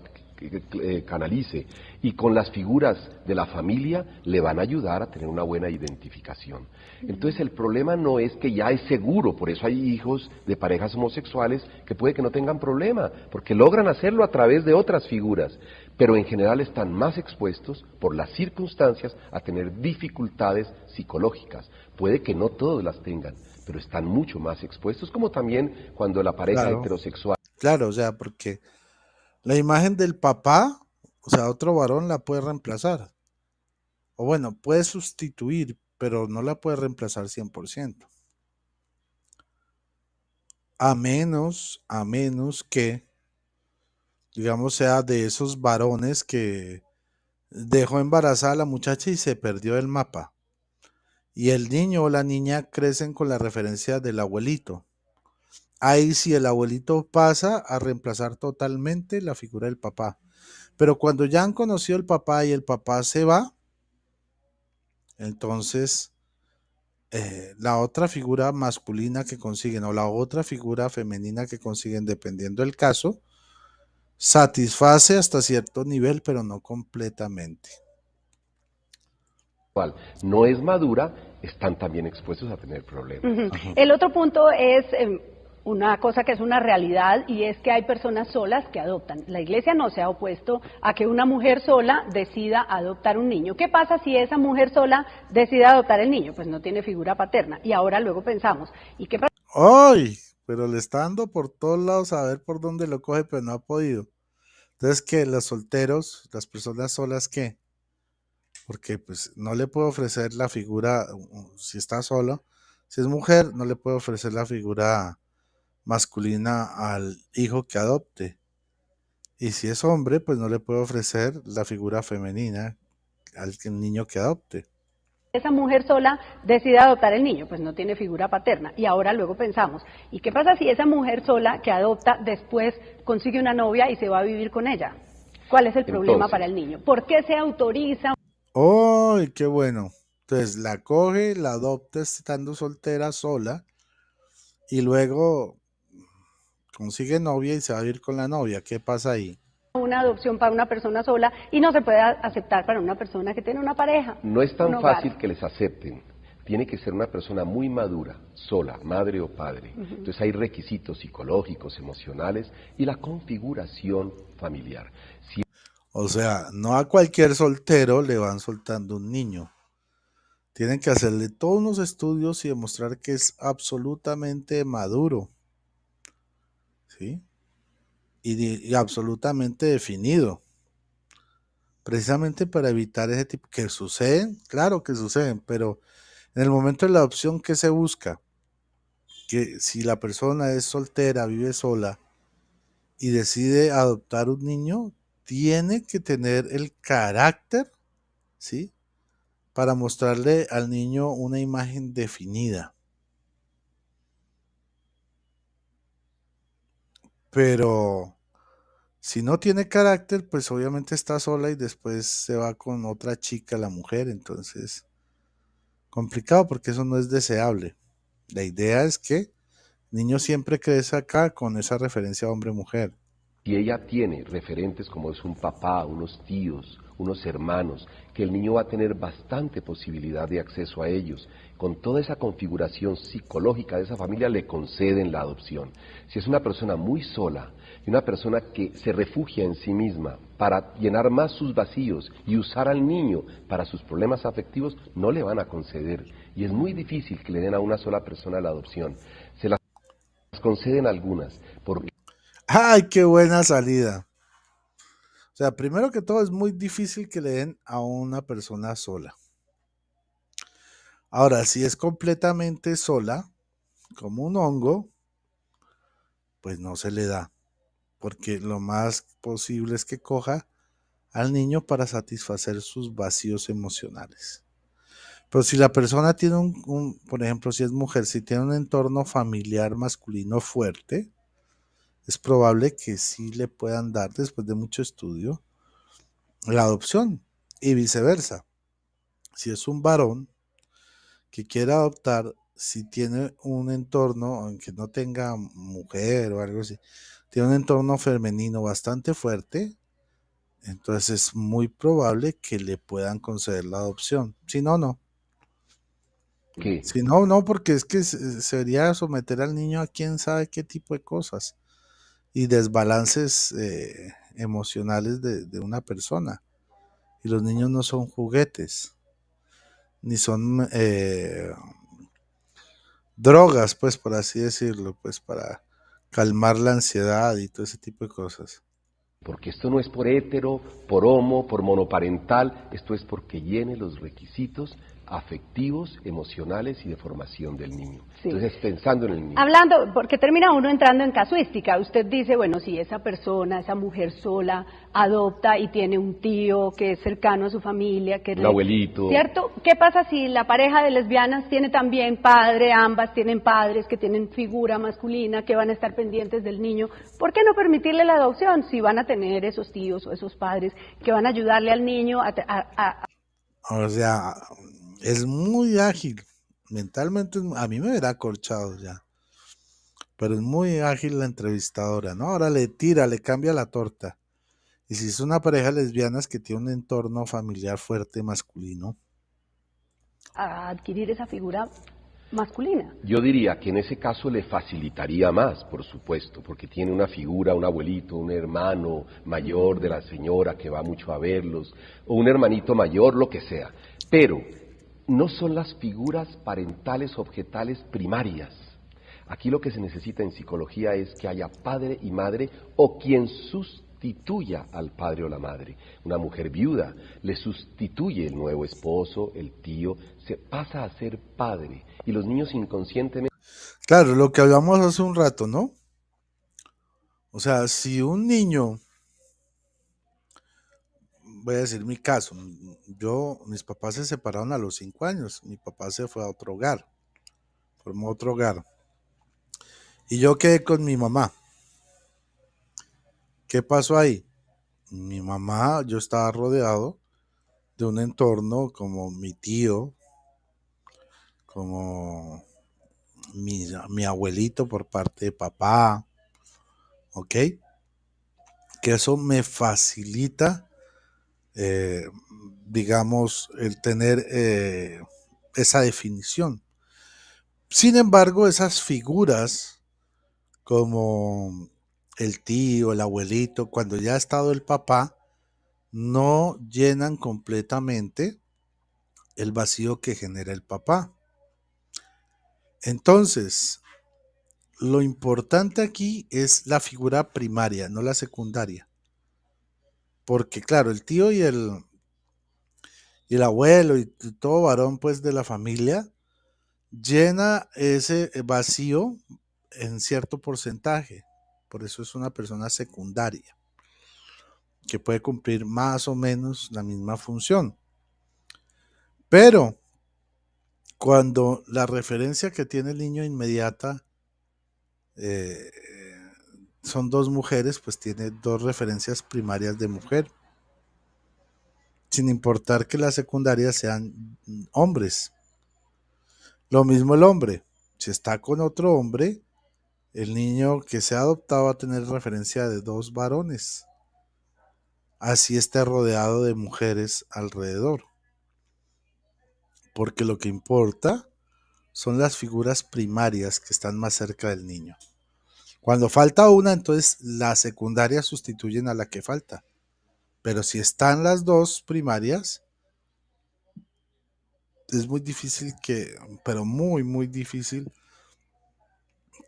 canalice, y con las figuras de la familia le van a ayudar a tener una buena identificación. Entonces el problema no es que ya es seguro, por eso hay hijos de parejas homosexuales que puede que no tengan problema, porque logran hacerlo a través de otras figuras, pero en general están más expuestos por las circunstancias a tener dificultades psicológicas. Puede que no todos las tengan, pero están mucho más expuestos, como también cuando la pareja heterosexual. Claro, o sea, porque la imagen del papá, o sea, otro varón la puede reemplazar. O bueno, puede sustituir, pero no la puede reemplazar 100%. A menos que, digamos, sea de esos varones que dejó embarazada a la muchacha y se perdió el mapa. Y el niño o la niña crecen con la referencia del abuelito. Ahí sí el abuelito pasa a reemplazar totalmente la figura del papá. Pero cuando ya han conocido al papá y el papá se va, entonces la otra figura masculina que consiguen o la otra figura femenina que consiguen, dependiendo del caso, satisface hasta cierto nivel, pero no completamente. No es madura, están también expuestos a tener problemas. Ajá. El otro punto es una cosa que es una realidad y es que hay personas solas que adoptan. La Iglesia no se ha opuesto a que una mujer sola decida adoptar un niño. ¿Qué pasa si esa mujer sola decide adoptar el niño? Pues no tiene figura paterna. Y ahora luego pensamos, ¿y qué pasa? ¡Ay! Pero le está dando por todos lados a ver por dónde lo coge, pero no ha podido. Entonces, ¿qué? Los solteros, las personas solas, ¿qué? Porque pues no le puedo ofrecer la figura, si está solo, si es mujer, no le puedo ofrecer la figura masculina al hijo que adopte. Y si es hombre, pues no le puedo ofrecer la figura femenina al niño que adopte. Esa mujer sola decide adoptar el niño, pues no tiene figura paterna. Y ahora luego pensamos, ¿y qué pasa si esa mujer sola que adopta después consigue una novia y se va a vivir con ella? ¿Cuál es el problema para el niño? ¿Por qué se autoriza? ¡Ay, qué bueno! Entonces la coge, la adopta estando soltera, sola, y luego consigue novia y se va a vivir con la novia. ¿Qué pasa ahí? Una adopción para una persona sola y no se puede aceptar para una persona que tiene una pareja. No es tan fácil que les acepten. Tiene que ser una persona muy madura, sola, madre o padre. Entonces hay requisitos psicológicos, emocionales y la configuración familiar. O sea, no a cualquier soltero le van soltando un niño. Tienen que hacerle todos unos estudios y demostrar que es absolutamente maduro, ¿sí? Y absolutamente definido. Precisamente para evitar ese tipo, que suceden, claro que suceden, pero en el momento de la adopción, ¿qué se busca? Que si la persona es soltera, vive sola y decide adoptar un niño, tiene que tener el carácter, ¿sí? Para mostrarle al niño una imagen definida. Pero si no tiene carácter, pues obviamente está sola y después se va con otra chica, la mujer, entonces complicado porque eso no es deseable. La idea es que el niño siempre crece acá con esa referencia hombre-mujer. Si ella tiene referentes como es un papá, unos tíos, unos hermanos, que el niño va a tener bastante posibilidad de acceso a ellos. Con toda esa configuración psicológica de esa familia le conceden la adopción. Si es una persona muy sola y una persona que se refugia en sí misma para llenar más sus vacíos y usar al niño para sus problemas afectivos, no le van a conceder. Y es muy difícil que le den a una sola persona la adopción. Se las conceden algunas, porque ¡ay, qué buena salida! O sea, primero que todo es muy difícil que le den a una persona sola. Ahora, si es completamente sola, como un hongo, pues no se le da, porque lo más posible es que coja al niño para satisfacer sus vacíos emocionales. Pero si la persona tiene por ejemplo, si es mujer, si tiene un entorno familiar masculino fuerte, es probable que sí le puedan dar, después de mucho estudio, la adopción y viceversa. Si es un varón que quiere adoptar, si tiene un entorno, aunque no tenga mujer o algo así, tiene un entorno femenino bastante fuerte, entonces es muy probable que le puedan conceder la adopción. Si no, no. ¿qué? Si no, no, porque es que sería someter al niño a quién sabe qué tipo de cosas y desbalances emocionales de una persona. Y los niños no son juguetes, ni son drogas, pues, por así decirlo, pues, para calmar la ansiedad y todo ese tipo de cosas. Porque esto no es por hétero, por homo, por monoparental, esto es porque llene los requisitos afectivos, emocionales y de formación del niño. Sí. Entonces, pensando en el niño. Hablando, porque termina uno entrando en casuística, usted dice, bueno, si esa persona, esa mujer sola, adopta y tiene un tío que es cercano a su familia, que un abuelito. ¿Cierto? ¿Qué pasa si la pareja de lesbianas tiene también padre, ambas tienen padres que tienen figura masculina, que van a estar pendientes del niño? ¿Por qué no permitirle la adopción si van a tener esos tíos o esos padres que van a ayudarle al niño O sea, es muy ágil, mentalmente a mí me verá acolchado ya, pero es muy ágil la entrevistadora, ¿no? Ahora le tira, le cambia la torta. Y si es una pareja lesbiana es que tiene un entorno familiar fuerte masculino. A adquirir esa figura masculina. Yo diría que en ese caso le facilitaría más, por supuesto, porque tiene una figura, un abuelito, un hermano mayor de la señora que va mucho a verlos, o un hermanito mayor, lo que sea. Pero no son las figuras parentales objetales primarias. Aquí lo que se necesita en psicología es que haya padre y madre o quien sustituya al padre o la madre. Una mujer viuda le sustituye el nuevo esposo, el tío, se pasa a ser padre y los niños inconscientemente... Claro, lo que hablamos hace un rato, ¿no? O sea, si un niño, voy a decir mi caso, mis papás se separaron a los 5 años, mi papá se fue a otro hogar, formó otro hogar, y yo quedé con mi mamá. ¿Qué pasó ahí? Mi mamá, yo estaba rodeado de un entorno como mi tío, como mi abuelito por parte de papá, ¿ok? Que eso me facilita, eh, digamos, el tener esa definición. Sin embargo, esas figuras como el tío, el abuelito, cuando ya ha estado el papá, no llenan completamente el vacío que genera el papá. Entonces, lo importante aquí es la figura primaria, no la secundaria. Porque claro, el tío y el abuelo y todo varón pues de la familia llena ese vacío en cierto porcentaje. Por eso es una persona secundaria que puede cumplir más o menos la misma función. Pero cuando la referencia que tiene el niño inmediata eh, son dos mujeres, pues tiene dos referencias primarias de mujer, sin importar que las secundarias sean hombres. Lo mismo el hombre. Si está con otro hombre, el niño que se ha adoptado va a tener referencia de dos varones. Así esté rodeado de mujeres alrededor. Porque lo que importa son las figuras primarias que están más cerca del niño. Cuando falta una, entonces las secundarias sustituyen a la que falta. Pero si están las dos primarias, es muy difícil pero muy, muy difícil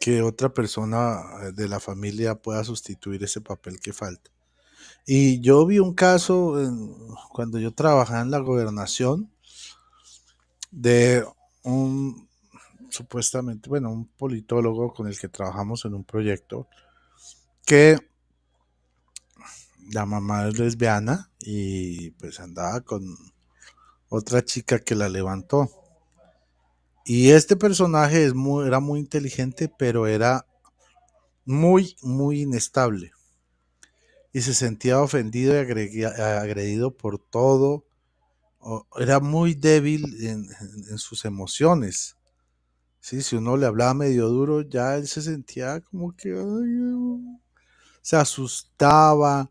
que otra persona de la familia pueda sustituir ese papel que falta. Y yo vi un caso cuando yo trabajaba en la gobernación de un supuestamente, bueno, un politólogo con el que trabajamos en un proyecto que la mamá es lesbiana y pues andaba con otra chica que la levantó. Y este personaje era muy inteligente, pero era muy, muy inestable. Y se sentía ofendido y agredido por todo. Era muy débil en sus emociones. ¿Sí? Si uno le hablaba medio duro, ya él se sentía como que se asustaba,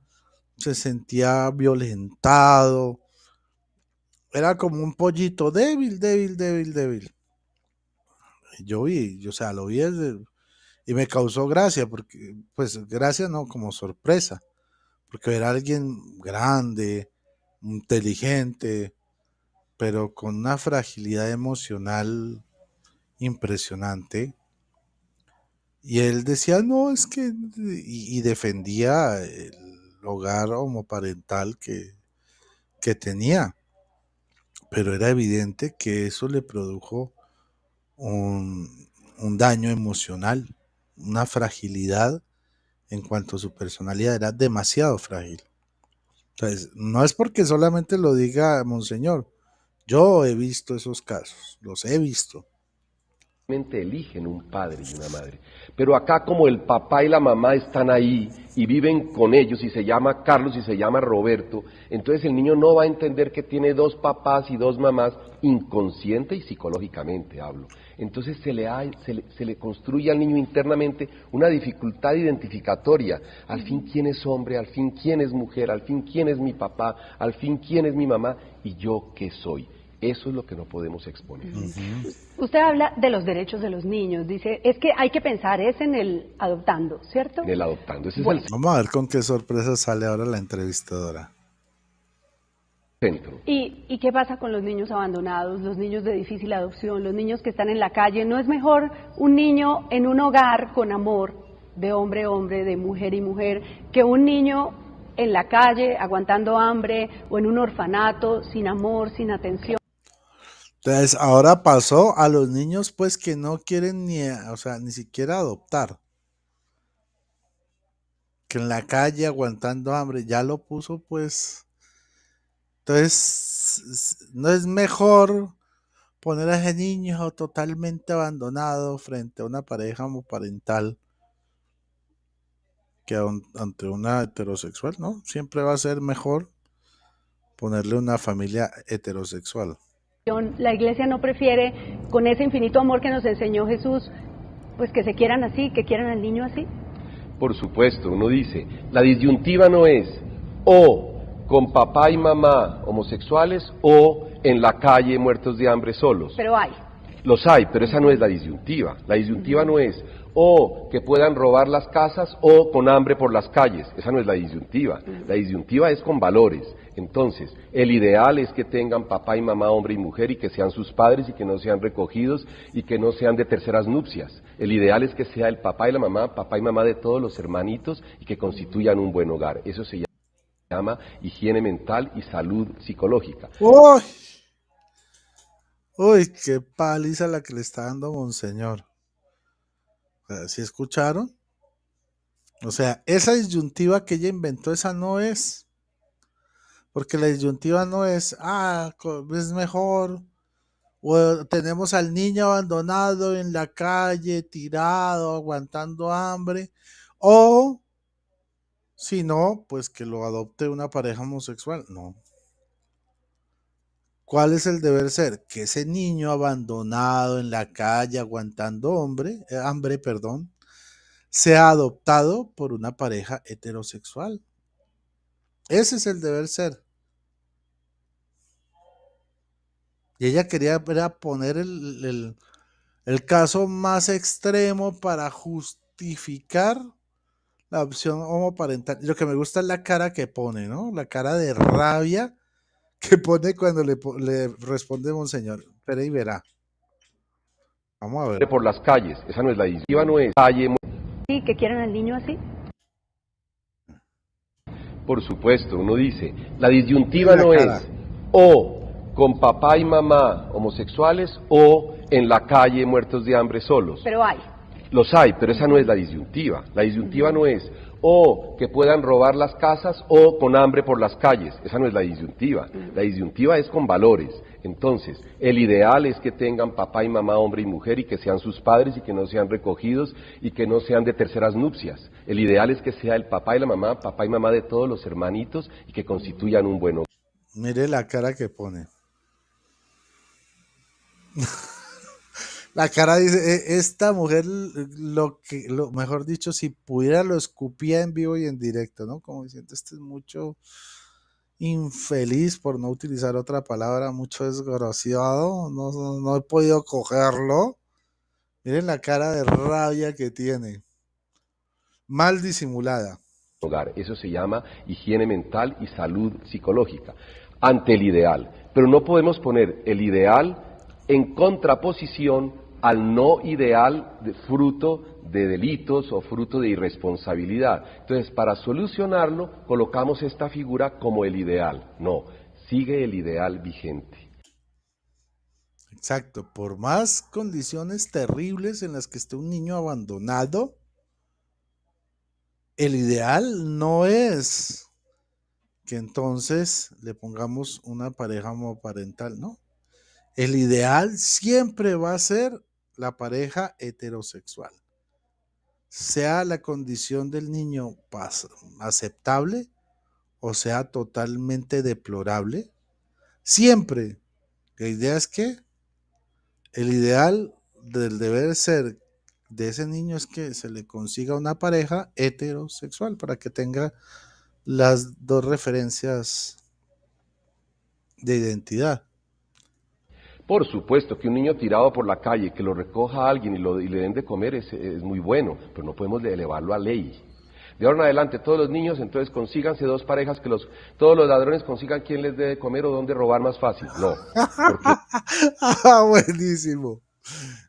se sentía violentado. Era como un pollito débil, débil, débil, débil. Yo vi, o sea, lo vi y me causó gracia, porque, pues gracia no, como sorpresa, porque era alguien grande, inteligente, pero con una fragilidad emocional impresionante. Y él decía, no, es que, y defendía el hogar homoparental que tenía, pero era evidente que eso le produjo un daño emocional, una fragilidad en cuanto a su personalidad, era demasiado frágil. Entonces, no es porque solamente lo diga Monseñor, yo he visto esos casos, los he visto. eligen un padre y una madre. Pero acá como el papá y la mamá están ahí y viven con ellos y se llama Carlos y se llama Roberto, entonces el niño no va a entender que tiene dos papás y dos mamás, inconsciente y psicológicamente hablo. Entonces se le construye al niño internamente una dificultad identificatoria. Al fin quién es hombre, al fin quién es mujer, al fin quién es mi papá, al fin quién es mi mamá y yo qué soy. Eso es lo que no podemos exponer. Usted habla de los derechos de los niños, dice, es que hay que pensar es en el adoptando, ¿cierto? En el adoptando, ese Bueno. es el Vamos a ver con qué sorpresa sale ahora la entrevistadora. centro. ¿Y qué pasa con los niños abandonados, los niños de difícil adopción, los niños que están en la calle? ¿No es mejor un niño en un hogar con amor, de hombre a hombre, de mujer y mujer, que un niño en la calle aguantando hambre o en un orfanato sin amor, sin atención? Entonces, ahora pasó a los niños pues que no quieren o sea, ni siquiera adoptar. Que en la calle aguantando hambre, ya lo puso pues. Entonces, ¿no es mejor poner a ese niño totalmente abandonado frente a una pareja homoparental que ante una heterosexual? ¿No? Siempre va a ser mejor ponerle una familia heterosexual. La iglesia no prefiere, con ese infinito amor que nos enseñó Jesús, pues que se quieran así, que quieran al niño así. Por supuesto, uno dice, la disyuntiva no es o con papá y mamá homosexuales o en la calle muertos de hambre solos. Pero hay. Los hay, pero esa no es la disyuntiva. La disyuntiva no es o que puedan robar las casas o con hambre por las calles. Esa no es la disyuntiva. La disyuntiva es con valores. Entonces, el ideal es que tengan papá y mamá, hombre y mujer, y que sean sus padres y que no sean recogidos y que no sean de terceras nupcias. El ideal es que sea el papá y la mamá, papá y mamá de todos los hermanitos y que constituyan un buen hogar. Eso se llama higiene mental y salud psicológica. ¡Uy! ¡Uy, qué paliza la que le está dando Monseñor! ¿Sí escucharon? O sea, esa disyuntiva que ella inventó, esa no es. Porque la disyuntiva no es, es mejor, o tenemos al niño abandonado en la calle, tirado, aguantando hambre, o si no, pues que lo adopte una pareja homosexual. No. ¿Cuál es el deber ser? Que ese niño abandonado en la calle, aguantando hambre, sea adoptado por una pareja heterosexual. Ese es el deber ser. Y ella quería poner el caso más extremo para justificar la opción homoparental. Lo que me gusta es la cara que pone, ¿no? La cara de rabia que pone cuando le responde Monseñor. Espera y verá. Vamos a ver. Por las calles, esa no es la disyuntiva, no es calle. Sí, que quieran al niño así. Por supuesto, uno dice, la disyuntiva La no cara. es o con papá y mamá homosexuales o en la calle muertos de hambre solos. Pero hay. Los hay, pero esa no es la disyuntiva. La disyuntiva no es o que puedan robar las casas o con hambre por las calles. Esa no es la disyuntiva. La disyuntiva es con valores. Entonces, el ideal es que tengan papá y mamá, hombre y mujer, y que sean sus padres y que no sean recogidos y que no sean de terceras nupcias. El ideal es que sea el papá y la mamá, papá y mamá de todos los hermanitos y que constituyan un buen hogar. Mire la cara que pone. La cara dice, esta mujer, mejor dicho, si pudiera lo escupía en vivo y en directo, ¿no? Como diciendo, este es mucho infeliz, por no utilizar otra palabra, mucho desgraciado, no he podido cogerlo. Miren la cara de rabia que tiene, mal disimulada. Hogar. Eso se llama higiene mental y salud psicológica, ante el ideal. Pero no podemos poner el ideal en contraposición al no ideal de fruto de delitos o fruto de irresponsabilidad. Entonces, para solucionarlo, colocamos esta figura como el ideal. No, sigue el ideal vigente. Exacto, por más condiciones terribles en las que esté un niño abandonado, el ideal no es que entonces le pongamos una pareja homoparental, ¿no? El ideal siempre va a ser la pareja heterosexual, sea la condición del niño aceptable o sea totalmente deplorable, siempre, la idea es que el ideal del deber ser de ese niño es que se le consiga una pareja heterosexual para que tenga las dos referencias de identidad. Por supuesto que un niño tirado por la calle, que lo recoja alguien y le den de comer es muy bueno, pero no podemos elevarlo a ley. De ahora en adelante, todos los niños, entonces consíganse dos parejas, todos los ladrones consigan quién les dé de comer o dónde robar más fácil. No, porque Buenísimo.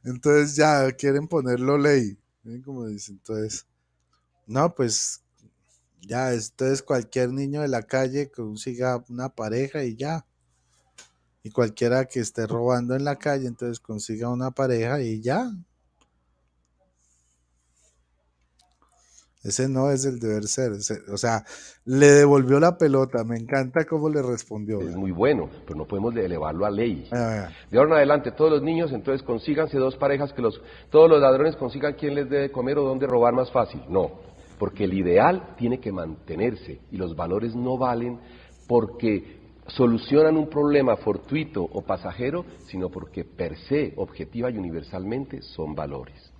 Entonces ya quieren ponerlo ley. ¿Sí? Como dice, entonces, no, pues ya, entonces cualquier niño de la calle consiga una pareja y ya. Y cualquiera que esté robando en la calle, entonces consiga una pareja y ya. Ese no es el deber ser. O sea, le devolvió la pelota. Me encanta cómo le respondió. es muy bueno, pero no podemos elevarlo a ley. Vea. De ahora en adelante, todos los niños, entonces consíganse dos parejas, todos los ladrones consigan quién les dé de comer o dónde robar más fácil. No, porque el ideal tiene que mantenerse y los valores no valen porque solucionan un problema fortuito o pasajero, sino porque per se, objetiva y universalmente son valores.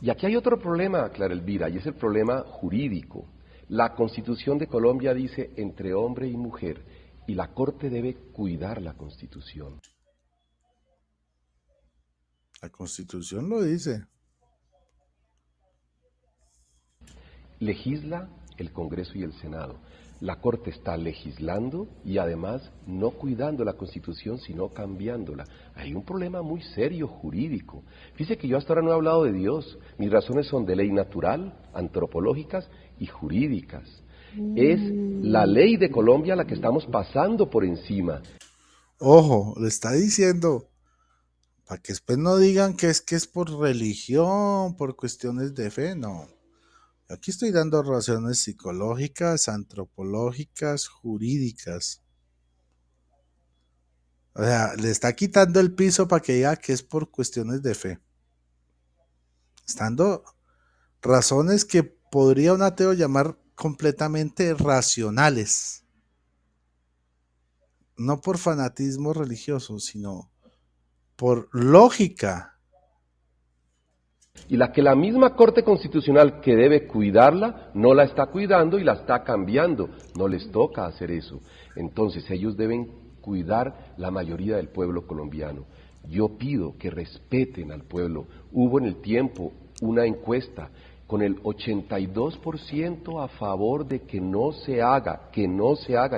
Y aquí hay otro problema, Clara Elvira, y es el problema jurídico. La Constitución de Colombia dice entre hombre y mujer, y la Corte debe cuidar la Constitución. La Constitución lo dice. Legisla el Congreso y el Senado. La Corte está legislando y además no cuidando la Constitución, sino cambiándola. Hay un problema muy serio jurídico. Fíjese que yo hasta ahora no he hablado de Dios. Mis razones son de ley natural, antropológicas y jurídicas. Es la ley de Colombia la que estamos pasando por encima. Ojo, le está diciendo, para que después no digan que es por religión, por cuestiones de fe, no. Aquí estoy dando razones psicológicas, antropológicas, jurídicas. O sea, le está quitando el piso para que diga que es por cuestiones de fe. Estando razones que podría un ateo llamar completamente racionales. No por fanatismo religioso, sino por lógica. Y la misma Corte Constitucional que debe cuidarla, no la está cuidando y la está cambiando. No les toca hacer eso. Entonces ellos deben cuidar la mayoría del pueblo colombiano. Yo pido que respeten al pueblo. Hubo en el tiempo una encuesta con el 82% a favor de que no se haga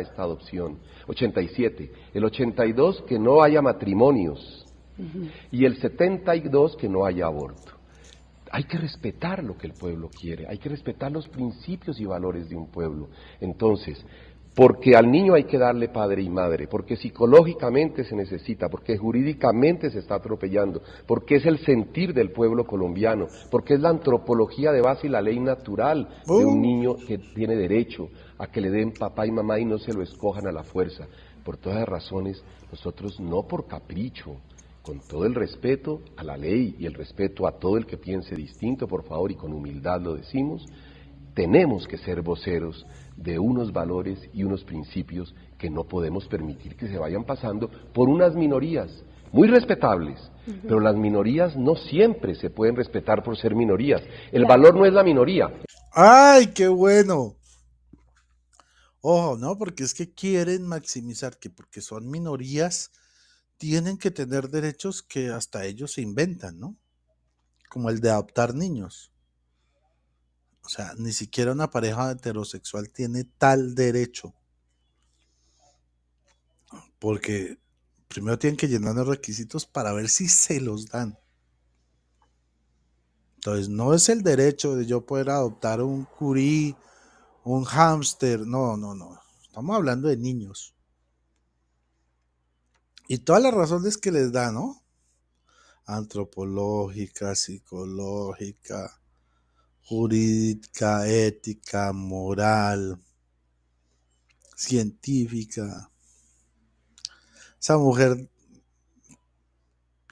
esta adopción. 87. El 82 que no haya matrimonios. Y el 72 que no haya aborto. Hay que respetar lo que el pueblo quiere, hay que respetar los principios y valores de un pueblo. Entonces, porque al niño hay que darle padre y madre, porque psicológicamente se necesita, porque jurídicamente se está atropellando, porque es el sentir del pueblo colombiano, porque es la antropología de base y la ley natural de un niño que tiene derecho a que le den papá y mamá y no se lo escojan a la fuerza. Por todas las razones, nosotros no por capricho, con todo el respeto a la ley y el respeto a todo el que piense distinto, por favor, y con humildad lo decimos, tenemos que ser voceros de unos valores y unos principios que no podemos permitir que se vayan pasando por unas minorías muy respetables, pero las minorías no siempre se pueden respetar por ser minorías. El valor no es la minoría. ¡Ay, qué bueno! Ojo, ¿no? Porque es que quieren maximizar que porque son minorías tienen que tener derechos que hasta ellos se inventan, ¿no? Como el de adoptar niños. O sea, ni siquiera una pareja heterosexual tiene tal derecho. Porque primero tienen que llenar los requisitos para ver si se los dan. Entonces, no es el derecho de yo poder adoptar un curí, un hámster. No, no, no. Estamos hablando de niños. Y todas las razones que les da, ¿no? Antropológica, psicológica, jurídica, ética, moral, científica. Esa mujer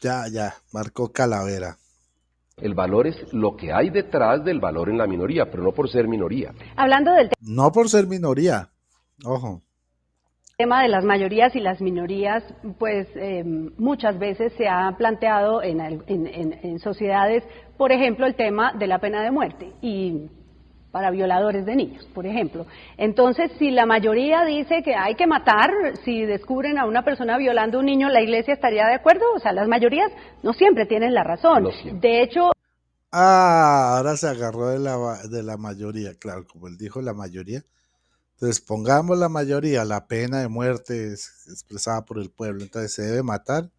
ya marcó calavera. El valor es lo que hay detrás del valor en la minoría, pero no por ser minoría. Hablando del No por ser minoría, ojo. tema de las mayorías y las minorías, pues muchas veces se ha planteado en sociedades, por ejemplo, el tema de la pena de muerte y para violadores de niños, por ejemplo. Entonces, si la mayoría dice que hay que matar, si descubren a una persona violando a un niño, ¿la iglesia estaría de acuerdo? O sea, las mayorías no siempre tienen la razón. No siempre. De hecho, Ahora se agarró de la mayoría, claro, como él dijo, la mayoría. Entonces, pongamos la mayoría, la pena de muerte es expresada por el pueblo, entonces se debe matar.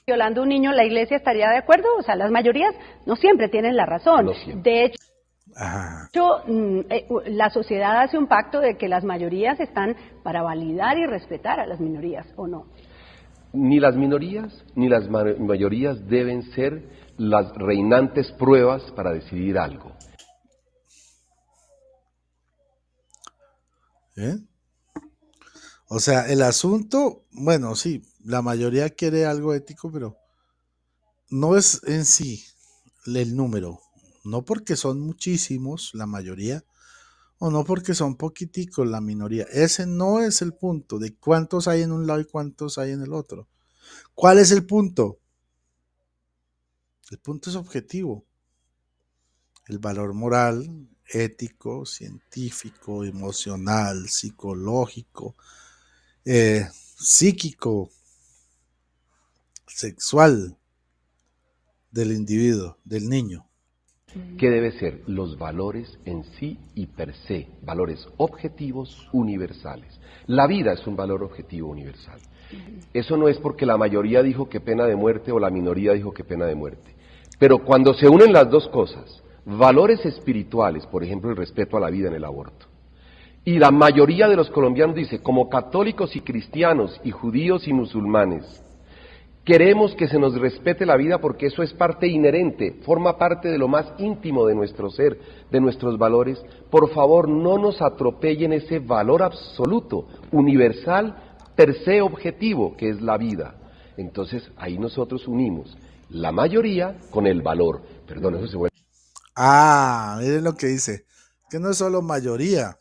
violando a un niño, ¿la iglesia estaría de acuerdo? O sea, las mayorías no siempre tienen la razón. No siempre. De hecho, Ajá. la sociedad hace un pacto de que las mayorías están para validar y respetar a las minorías, ¿o no? Ni las minorías ni las mayorías deben ser las reinantes pruebas para decidir algo. ¿Eh? O sea, el asunto, bueno, sí, la mayoría quiere algo ético, pero no es en sí el número, no porque son muchísimos, la mayoría, o no porque son poquiticos, la minoría. Ese no es el punto de cuántos hay en un lado y cuántos hay en el otro. ¿Cuál es el punto? El punto es objetivo. El valor moral, ético, científico, emocional, psicológico, psíquico, sexual del individuo, del niño. ¿Qué debe ser? Los valores en sí y per se, valores objetivos universales. La vida es un valor objetivo universal. Eso no es porque la mayoría dijo que pena de muerte o la minoría dijo que pena de muerte. Pero cuando se unen las dos cosas, valores espirituales, por ejemplo el respeto a la vida en el aborto, y la mayoría de los colombianos dice, como católicos y cristianos y judíos y musulmanes, queremos que se nos respete la vida porque eso es parte inherente, forma parte de lo más íntimo de nuestro ser, de nuestros valores. Por favor, no nos atropellen ese valor absoluto, universal, per se objetivo, que es la vida. Entonces, ahí nosotros unimos la mayoría con el valor. Perdón, eso se vuelve... Miren lo que dice, que no es solo mayoría,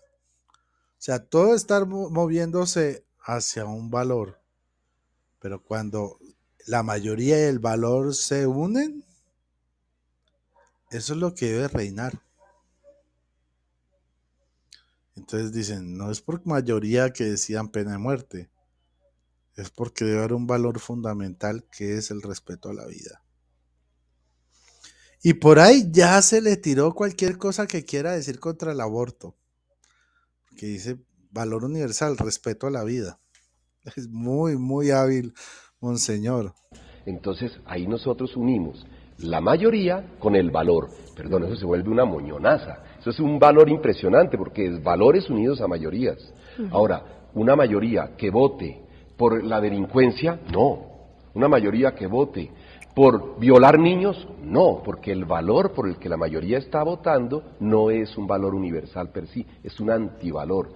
o sea, todo está moviéndose hacia un valor, pero cuando la mayoría y el valor se unen, eso es lo que debe reinar. Entonces dicen, no es por mayoría que decidan pena de muerte, es porque debe haber un valor fundamental que es el respeto a la vida. Y por ahí ya se le tiró cualquier cosa que quiera decir contra el aborto, que dice valor universal, respeto a la vida. Es muy, muy hábil, monseñor. Entonces, ahí nosotros unimos la mayoría con el valor. Perdón, eso se vuelve una moñonaza. Eso es un valor impresionante porque es valores unidos a mayorías. Ahora, una mayoría que vote por la delincuencia, no. Una mayoría que vote por violar niños, no, porque el valor por el que la mayoría está votando no es un valor universal per sí, es un antivalor.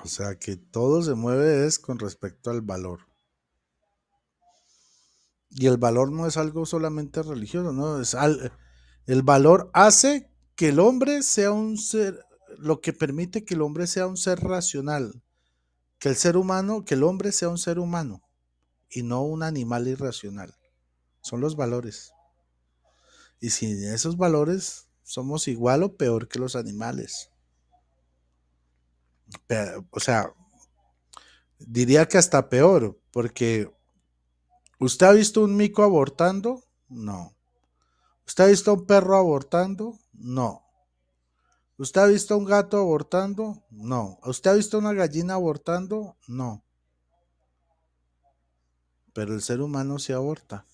O sea que todo se mueve es con respecto al valor. Y el valor no es algo solamente religioso, ¿no? El valor hace que el hombre sea un ser, lo que permite que el hombre sea un ser racional, que el hombre sea un ser humano y no un animal irracional. Son los valores. Y sin esos valores somos igual o peor que los animales. O sea, diría que hasta peor, porque ¿usted ha visto un mico abortando? No. ¿Usted ha visto a un perro abortando? No. ¿Usted ha visto a un gato abortando? No. ¿Usted ha visto una gallina abortando? No. Pero el ser humano se aborta.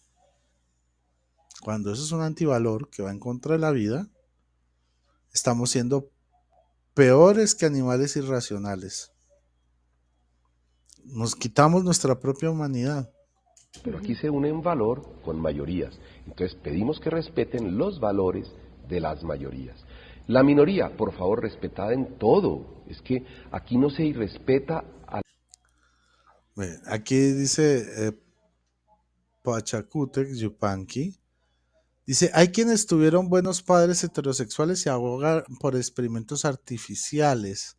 Cuando eso es un antivalor que va en contra de la vida, estamos siendo peores que animales irracionales. Nos quitamos nuestra propia humanidad. Pero aquí se unen valor con mayorías. Entonces pedimos que respeten los valores de las mayorías. La minoría, por favor, respetada en todo. Es que aquí no se irrespeta a... Aquí dice Pachacútec, Yupanqui, dice, hay quienes tuvieron buenos padres heterosexuales y abogan por experimentos artificiales,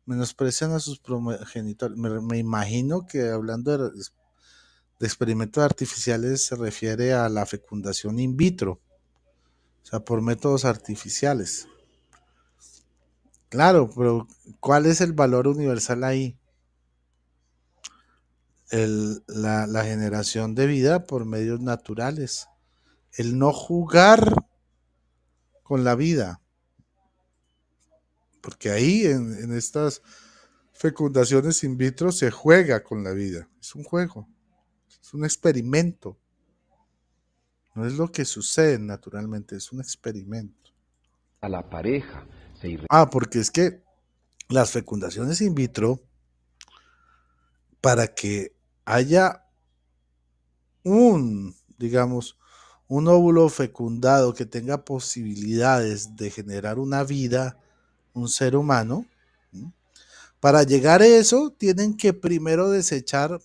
menosprecian a sus progenitores. Me imagino que hablando de experimentos artificiales se refiere a la fecundación in vitro, o sea, por métodos artificiales. Claro, pero ¿cuál es el valor universal ahí? La generación de vida por medios naturales, el no jugar con la vida, porque ahí en estas fecundaciones in vitro se juega con la vida, es un juego, es un experimento, no es lo que sucede naturalmente, es un experimento. A la pareja Porque es que las fecundaciones in vitro, para que haya digamos, un óvulo fecundado que tenga posibilidades de generar una vida, un ser humano, ¿sí? Para llegar a eso tienen que primero desechar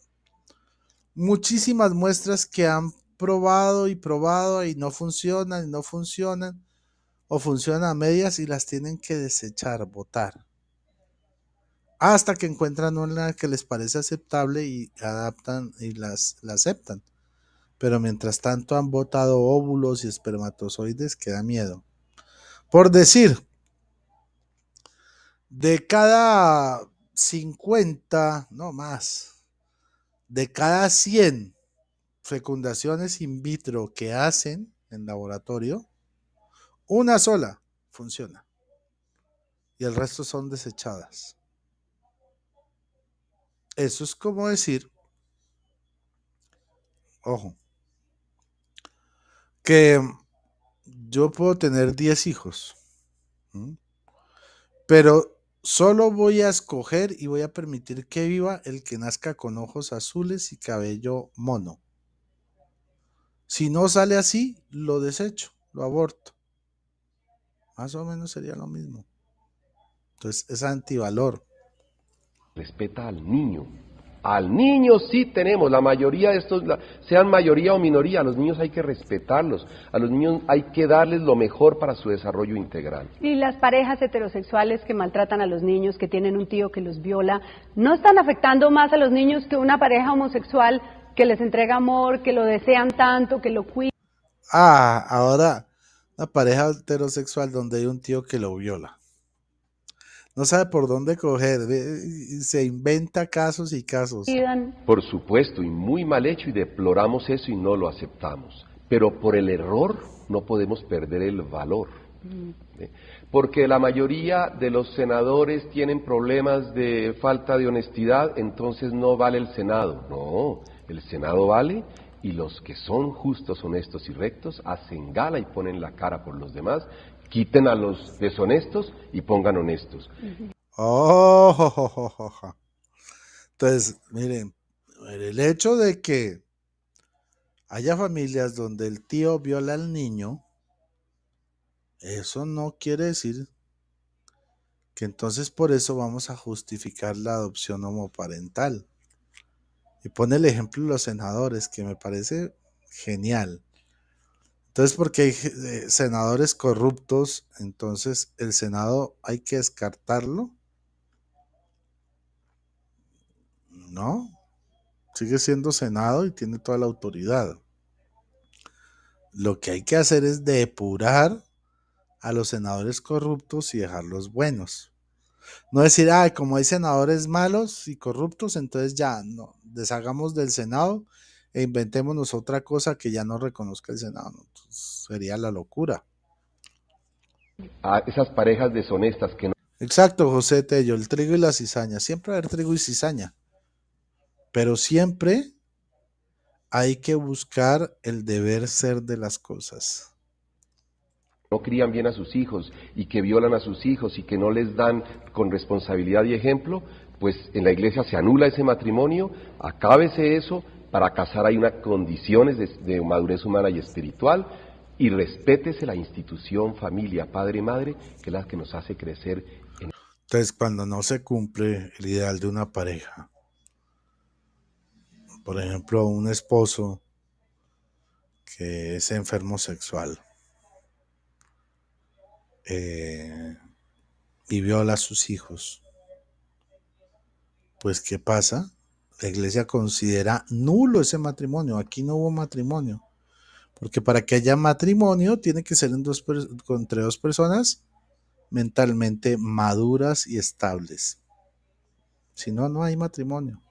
muchísimas muestras que han probado y no funcionan, o funcionan a medias y las tienen que desechar, botar, hasta que encuentran una que les parece aceptable y adaptan y la aceptan. Pero mientras tanto han botado óvulos y espermatozoides que da miedo. Por decir, de cada 50, no más, de cada 100 fecundaciones in vitro que hacen en laboratorio, una sola funciona y el resto son desechadas. Eso es como decir, ojo, que yo puedo tener 10 hijos, ¿m? Pero solo voy a escoger y voy a permitir que viva el que nazca con ojos azules y cabello mono. Si no sale así, lo desecho, lo aborto. Más o menos sería lo mismo. Entonces es antivalor. respeta al niño. Al niño sí tenemos, la mayoría de estos, sean mayoría o minoría, a los niños hay que respetarlos, a los niños hay que darles lo mejor para su desarrollo integral. Y las parejas heterosexuales que maltratan a los niños, que tienen un tío que los viola, ¿no están afectando más a los niños que una pareja homosexual que les entrega amor, que lo desean tanto, que lo cuida? Ahora, una pareja heterosexual donde hay un tío que lo viola. No sabe por dónde coger, se inventa casos y casos. Por supuesto, y muy mal hecho, y deploramos eso y no lo aceptamos. Pero por el error no podemos perder el valor. Porque la mayoría de los senadores tienen problemas de falta de honestidad, entonces no vale el Senado. No, el Senado vale, y los que son justos, honestos y rectos hacen gala y ponen la cara por los demás. Quiten a los deshonestos y pongan honestos. Entonces, miren, el hecho de que haya familias donde el tío viola al niño, eso no quiere decir que entonces por eso vamos a justificar la adopción homoparental. Y pone el ejemplo de los senadores, que me parece genial. Entonces, porque hay senadores corruptos, entonces el Senado hay que descartarlo. No, sigue siendo Senado y tiene toda la autoridad. Lo que hay que hacer es depurar a los senadores corruptos y dejarlos buenos. No decir, como hay senadores malos y corruptos, entonces ya no, deshagamos del Senado e inventémonos otra cosa que ya no reconozca el Senado. No, sería la locura. A esas parejas deshonestas que no... Exacto, José Tello, el trigo y la cizaña. Siempre va a haber trigo y cizaña, pero siempre hay que buscar el deber ser de las cosas. No crían bien a sus hijos y que violan a sus hijos y que no les dan con responsabilidad y ejemplo, pues en la iglesia se anula ese matrimonio, acábese eso, para casar hay unas condiciones de madurez humana y espiritual, y respétese la institución, familia, padre y madre, que es la que nos hace crecer. Entonces, cuando no se cumple el ideal de una pareja, por ejemplo, un esposo que es enfermo sexual y viola a sus hijos, pues ¿qué pasa? La iglesia considera nulo ese matrimonio. Aquí no hubo matrimonio, porque para que haya matrimonio tiene que ser entre dos personas mentalmente maduras y estables. Si no, no hay matrimonio.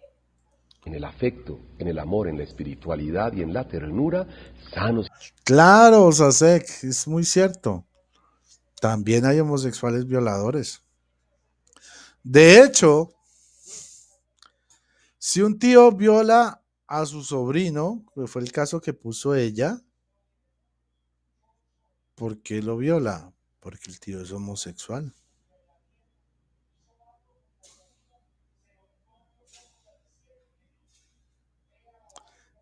En el afecto, en el amor, en la espiritualidad y en la ternura, sanos. Claro, Sasek, es muy cierto. También hay homosexuales violadores. De hecho, si un tío viola a su sobrino, que fue el caso que puso ella, ¿por qué lo viola? Porque el tío es homosexual.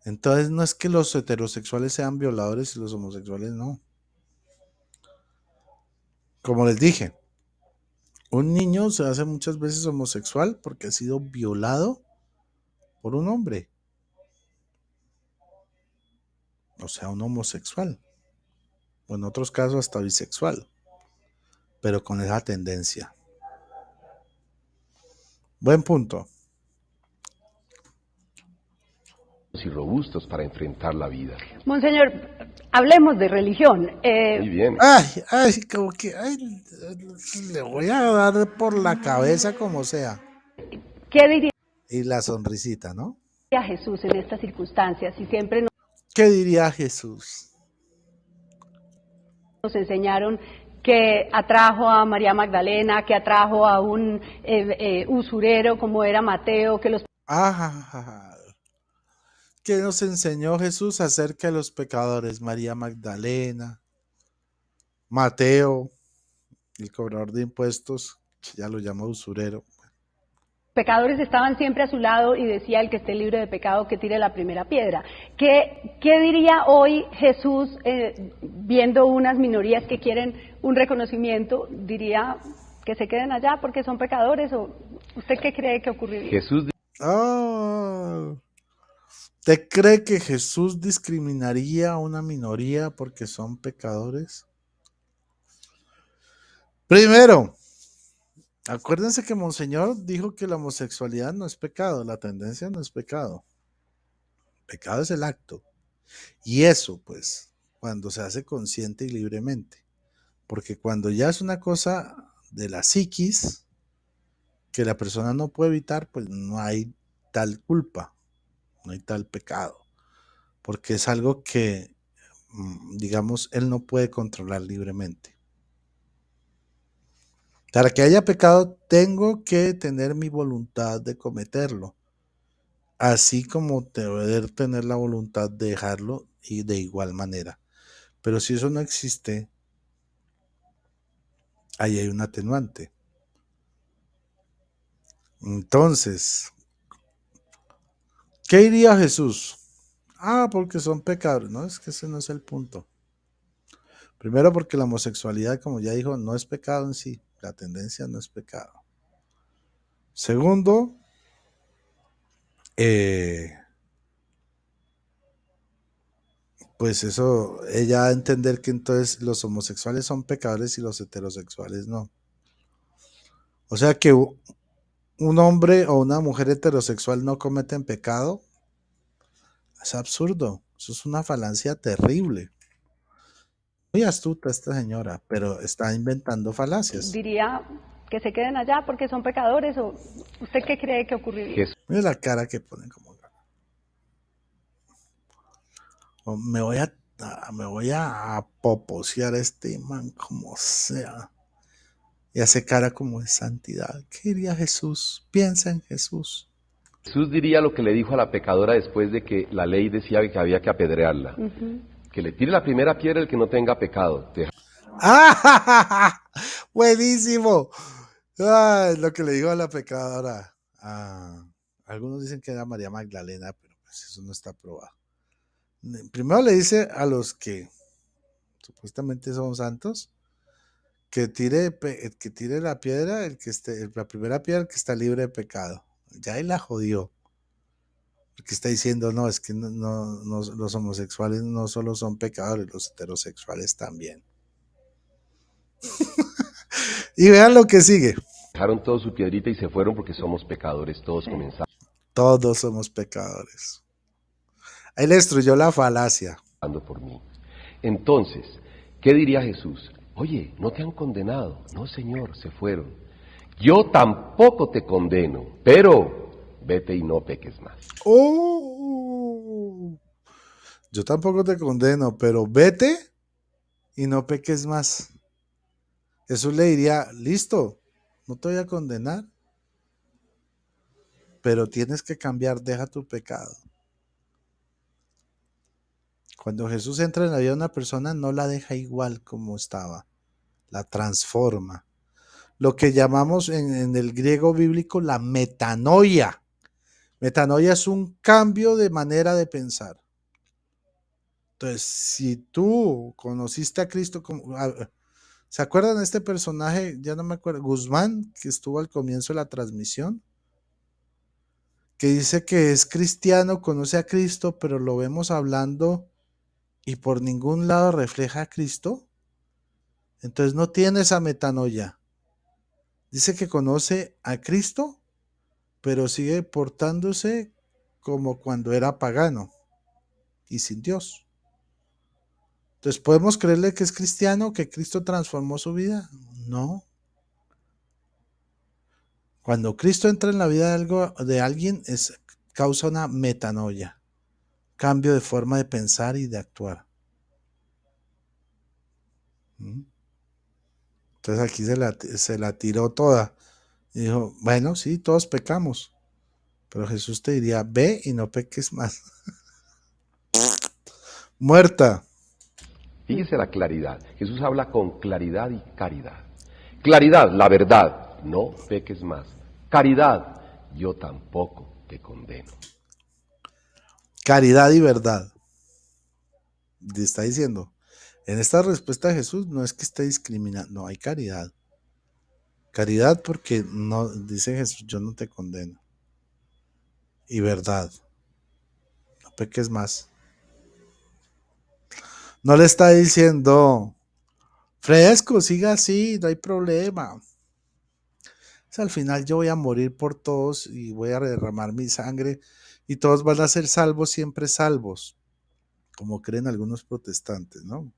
Entonces no es que los heterosexuales sean violadores y los homosexuales no. Como les dije, un niño se hace muchas veces homosexual porque ha sido violado por un hombre. O sea, un homosexual. O en otros casos hasta bisexual. Pero con esa tendencia. Buen punto. Y robustos para enfrentar la vida. Monseñor, hablemos de religión. Muy bien. Ay, como que le voy a dar por la cabeza como sea. ¿Qué diría Y la sonrisita, ¿no? Jesús en estas circunstancias? Y siempre ¿Qué diría Jesús? nos enseñaron que atrajo a María Magdalena, que atrajo a un usurero como era Mateo, que los ¿Qué nos enseñó Jesús acerca de los pecadores? María Magdalena, Mateo, el cobrador de impuestos, que ya lo llamó usurero. pecadores estaban siempre a su lado y decía el que esté libre de pecado que tire la primera piedra. ¿Qué diría hoy Jesús viendo unas minorías que quieren un reconocimiento? ¿Diría que se queden allá porque son pecadores? ¿O usted qué cree que ocurriría? Jesús ¿Usted cree que Jesús discriminaría a una minoría porque son pecadores? Primero, acuérdense que Monseñor dijo que la homosexualidad no es pecado, la tendencia no es pecado. Pecado es el acto. Y eso, pues, cuando se hace consciente y libremente. Porque cuando ya es una cosa de la psiquis, que la persona no puede evitar, pues no hay tal culpa, no hay tal pecado. Porque es algo que, digamos, él no puede controlar libremente. Para que haya pecado, tengo que tener mi voluntad de cometerlo, así como poder tener la voluntad de dejarlo y de igual manera. Pero si eso no existe, ahí hay un atenuante. Entonces, ¿qué diría Jesús? Porque son pecadores. No, es que ese no es el punto. Primero, porque la homosexualidad, como ya dijo, no es pecado en sí. La tendencia no es pecado. Segundo, pues eso, ella va a entender que entonces los homosexuales son pecadores y los heterosexuales no. O sea que un hombre o una mujer heterosexual no cometen pecado. Es absurdo. Eso es una falacia terrible. Muy astuta esta señora, pero está inventando falacias. ¿Diría que se queden allá porque son pecadores? ¿O usted qué cree que ocurriría? Mira la cara que ponen como... Me voy a poposear a este man como sea. Y hace cara como de santidad. ¿Qué diría Jesús? Piensa en Jesús. Jesús diría lo que le dijo a la pecadora después de que la ley decía que había que apedrearla. Que le tire la primera piedra el que no tenga pecado. ¡Buenísimo! Lo que le dijo a la pecadora. Algunos dicen que era María Magdalena, pero pues eso no está probado. Primero le dice a los que supuestamente son santos que tire la piedra la primera piedra el que está libre de pecado. Ya ahí la jodió. Porque está diciendo, no, es que los homosexuales no solo son pecadores, los heterosexuales también. Y vean lo que sigue. Dejaron todo su piedrita y se fueron porque somos pecadores, todos comenzando Todos somos pecadores. Ahí le destruyó la falacia. por mí. Entonces, ¿qué diría Jesús? Oye, ¿no te han condenado? No, Señor, se fueron. Yo tampoco te condeno, pero vete y no peques más. Oh, yo tampoco te condeno, pero vete y no peques más. Jesús le diría, listo, no te voy a condenar, pero tienes que cambiar, deja tu pecado. Cuando Jesús entra en la vida de una persona, no la deja igual como estaba, la transforma. Lo que llamamos en el griego bíblico la metanoia. Metanoia es un cambio de manera de pensar. Entonces, si tú conociste a Cristo, ¿se acuerdan de este personaje? Ya no me acuerdo, Guzmán, que estuvo al comienzo de la transmisión, que dice que es cristiano, conoce a Cristo, pero lo vemos hablando y por ningún lado refleja a Cristo. Entonces no tiene esa metanoia. Dice que conoce a Cristo, pero sigue portándose como cuando era pagano y sin Dios. Entonces, ¿podemos creerle que es cristiano, que Cristo transformó su vida? No. Cuando Cristo entra en la vida de alguien, causa una metanoia, cambio de forma de pensar y de actuar. Entonces aquí se la tiró toda. Y dijo, bueno, sí, todos pecamos, pero Jesús te diría, ve y no peques más. Muerta. Fíjese la claridad. Jesús habla con claridad y caridad. Claridad, la verdad, no peques más. Caridad, yo tampoco te condeno. Caridad y verdad. Le está diciendo, en esta respuesta de Jesús no es que esté discriminando, no hay caridad. Caridad porque no, dice Jesús, yo no te condeno. Y verdad, no peques más. No le está diciendo, fresco, siga así, no hay problema. Al final yo voy a morir por todos y voy a derramar mi sangre y todos van a ser salvos, siempre salvos, como creen algunos protestantes, ¿no?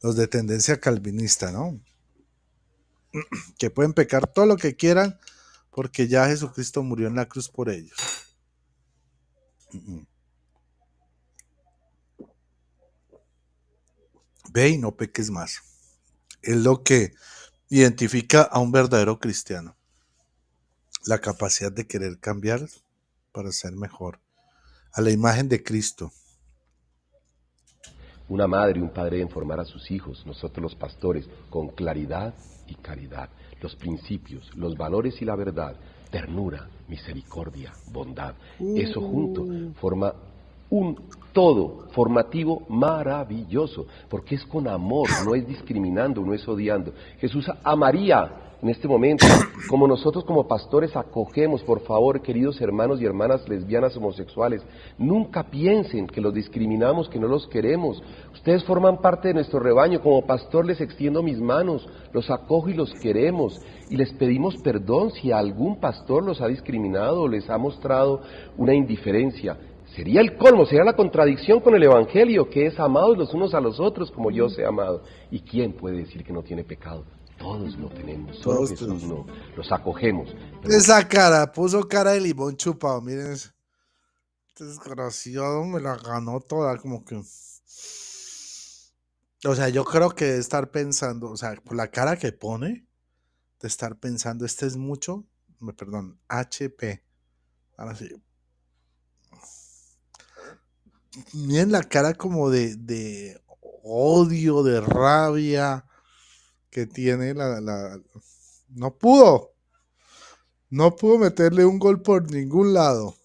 Los de tendencia calvinista, ¿no? Que pueden pecar todo lo que quieran porque ya Jesucristo murió en la cruz por ellos. Ve y no peques más. Es lo que identifica a un verdadero cristiano. La capacidad de querer cambiar para ser mejor. A la imagen de Cristo. Una madre y un padre deben formar a sus hijos, nosotros los pastores, con claridad y caridad. Los principios, los valores y la verdad, ternura, misericordia, bondad. Eso junto forma un todo formativo maravilloso, porque es con amor, no es discriminando, no es odiando. Jesús amaría en este momento, como nosotros como pastores acogemos, por favor, queridos hermanos y hermanas lesbianas homosexuales, nunca piensen que los discriminamos, que no los queremos. Ustedes forman parte de nuestro rebaño, como pastor les extiendo mis manos, los acojo y los queremos, y les pedimos perdón si algún pastor los ha discriminado o les ha mostrado una indiferencia. Sería el colmo, sería la contradicción con el Evangelio, que es amados los unos a los otros como yo os he amado. ¿Y quién puede decir que no tiene pecado? Todos lo tenemos, solo Todos Jesús no. Los acogemos. Pero... Esa cara, puso cara de limón chupado, miren. Este desgraciado me la ganó toda, como que... O sea, yo creo que de estar pensando, o sea, por la cara que pone, de estar pensando, este es mucho, perdón, HP. Ahora sí. Miren la cara como de odio, de rabia que tiene no pudo meterle un gol por ningún lado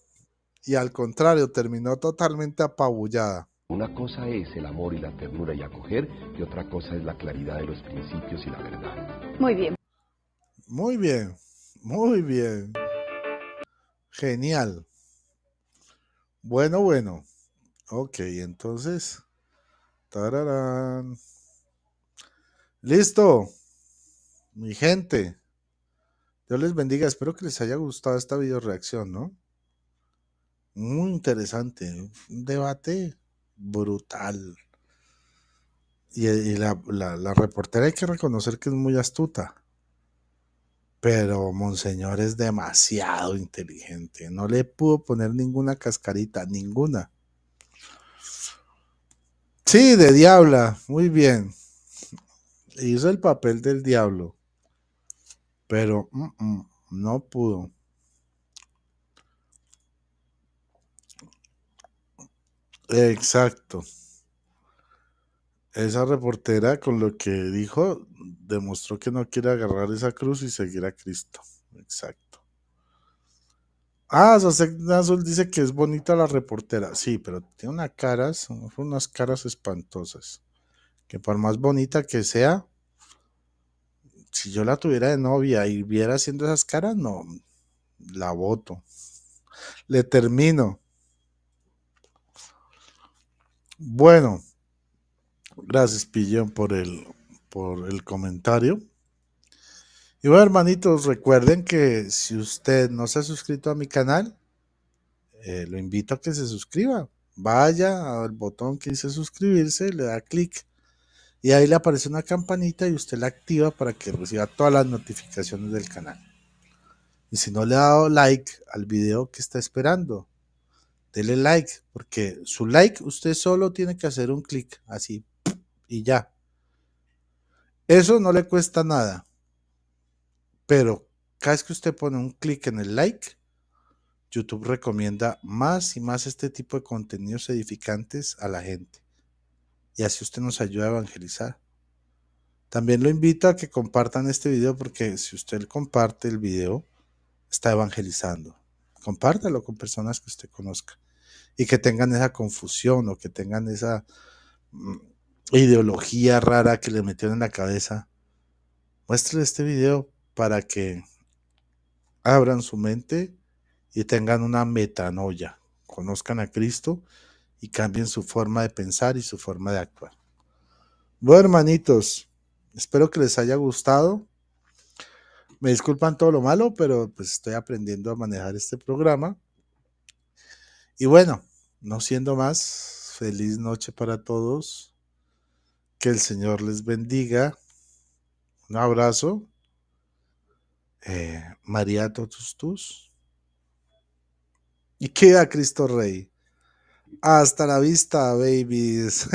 y al contrario terminó totalmente apabullada. Una cosa es el amor y la ternura y acoger, y otra cosa es la claridad de los principios y la verdad. Muy bien. Muy bien, muy bien. Genial. Bueno, bueno. Ok, entonces. Tararán. Listo, mi gente. Dios les bendiga. Espero que les haya gustado esta video reacción, ¿no? Muy interesante. Un debate brutal. Y la reportera hay que reconocer que es muy astuta. Pero Monseñor es demasiado inteligente. No le pudo poner ninguna cascarita, ninguna. Sí, de diabla. Muy bien. Hizo el papel del diablo. Pero no pudo. Exacto. Esa reportera con lo que dijo demostró que no quiere agarrar esa cruz y seguir a Cristo. Exacto. Ah, Sosek Nazul dice que es bonita la reportera. Sí, pero tiene unas caras espantosas. Que por más bonita que sea, si yo la tuviera de novia y viera haciendo esas caras, no, la voto. Le termino. Bueno, gracias Pillón por el comentario. Y bueno, hermanitos, recuerden que si usted no se ha suscrito a mi canal, lo invito a que se suscriba. Vaya al botón que dice suscribirse, le da clic y ahí le aparece una campanita y usted la activa para que reciba todas las notificaciones del canal. Y si no le ha dado like al video, ¿qué está esperando? Dele like, porque su like usted solo tiene que hacer un clic así y ya. Eso no le cuesta nada, pero cada vez que usted pone un clic en el like, YouTube recomienda más y más este tipo de contenidos edificantes a la gente. Y así usted nos ayuda a evangelizar. También lo invito a que compartan este video porque si usted comparte el video, está evangelizando. Compártalo con personas que usted conozca y que tengan esa confusión o que tengan esa ideología rara que le metieron en la cabeza. Muéstrele este video para que abran su mente y tengan una metanoia, conozcan a Cristo y cambien su forma de pensar y su forma de actuar. Bueno, hermanitos, espero que les haya gustado. Me disculpan todo lo malo, pero pues estoy aprendiendo a manejar este programa. Y bueno, no siendo más, feliz noche para todos. Que el Señor les bendiga. Un abrazo. María totus tus. Y queda Cristo Rey. Hasta la vista, babies.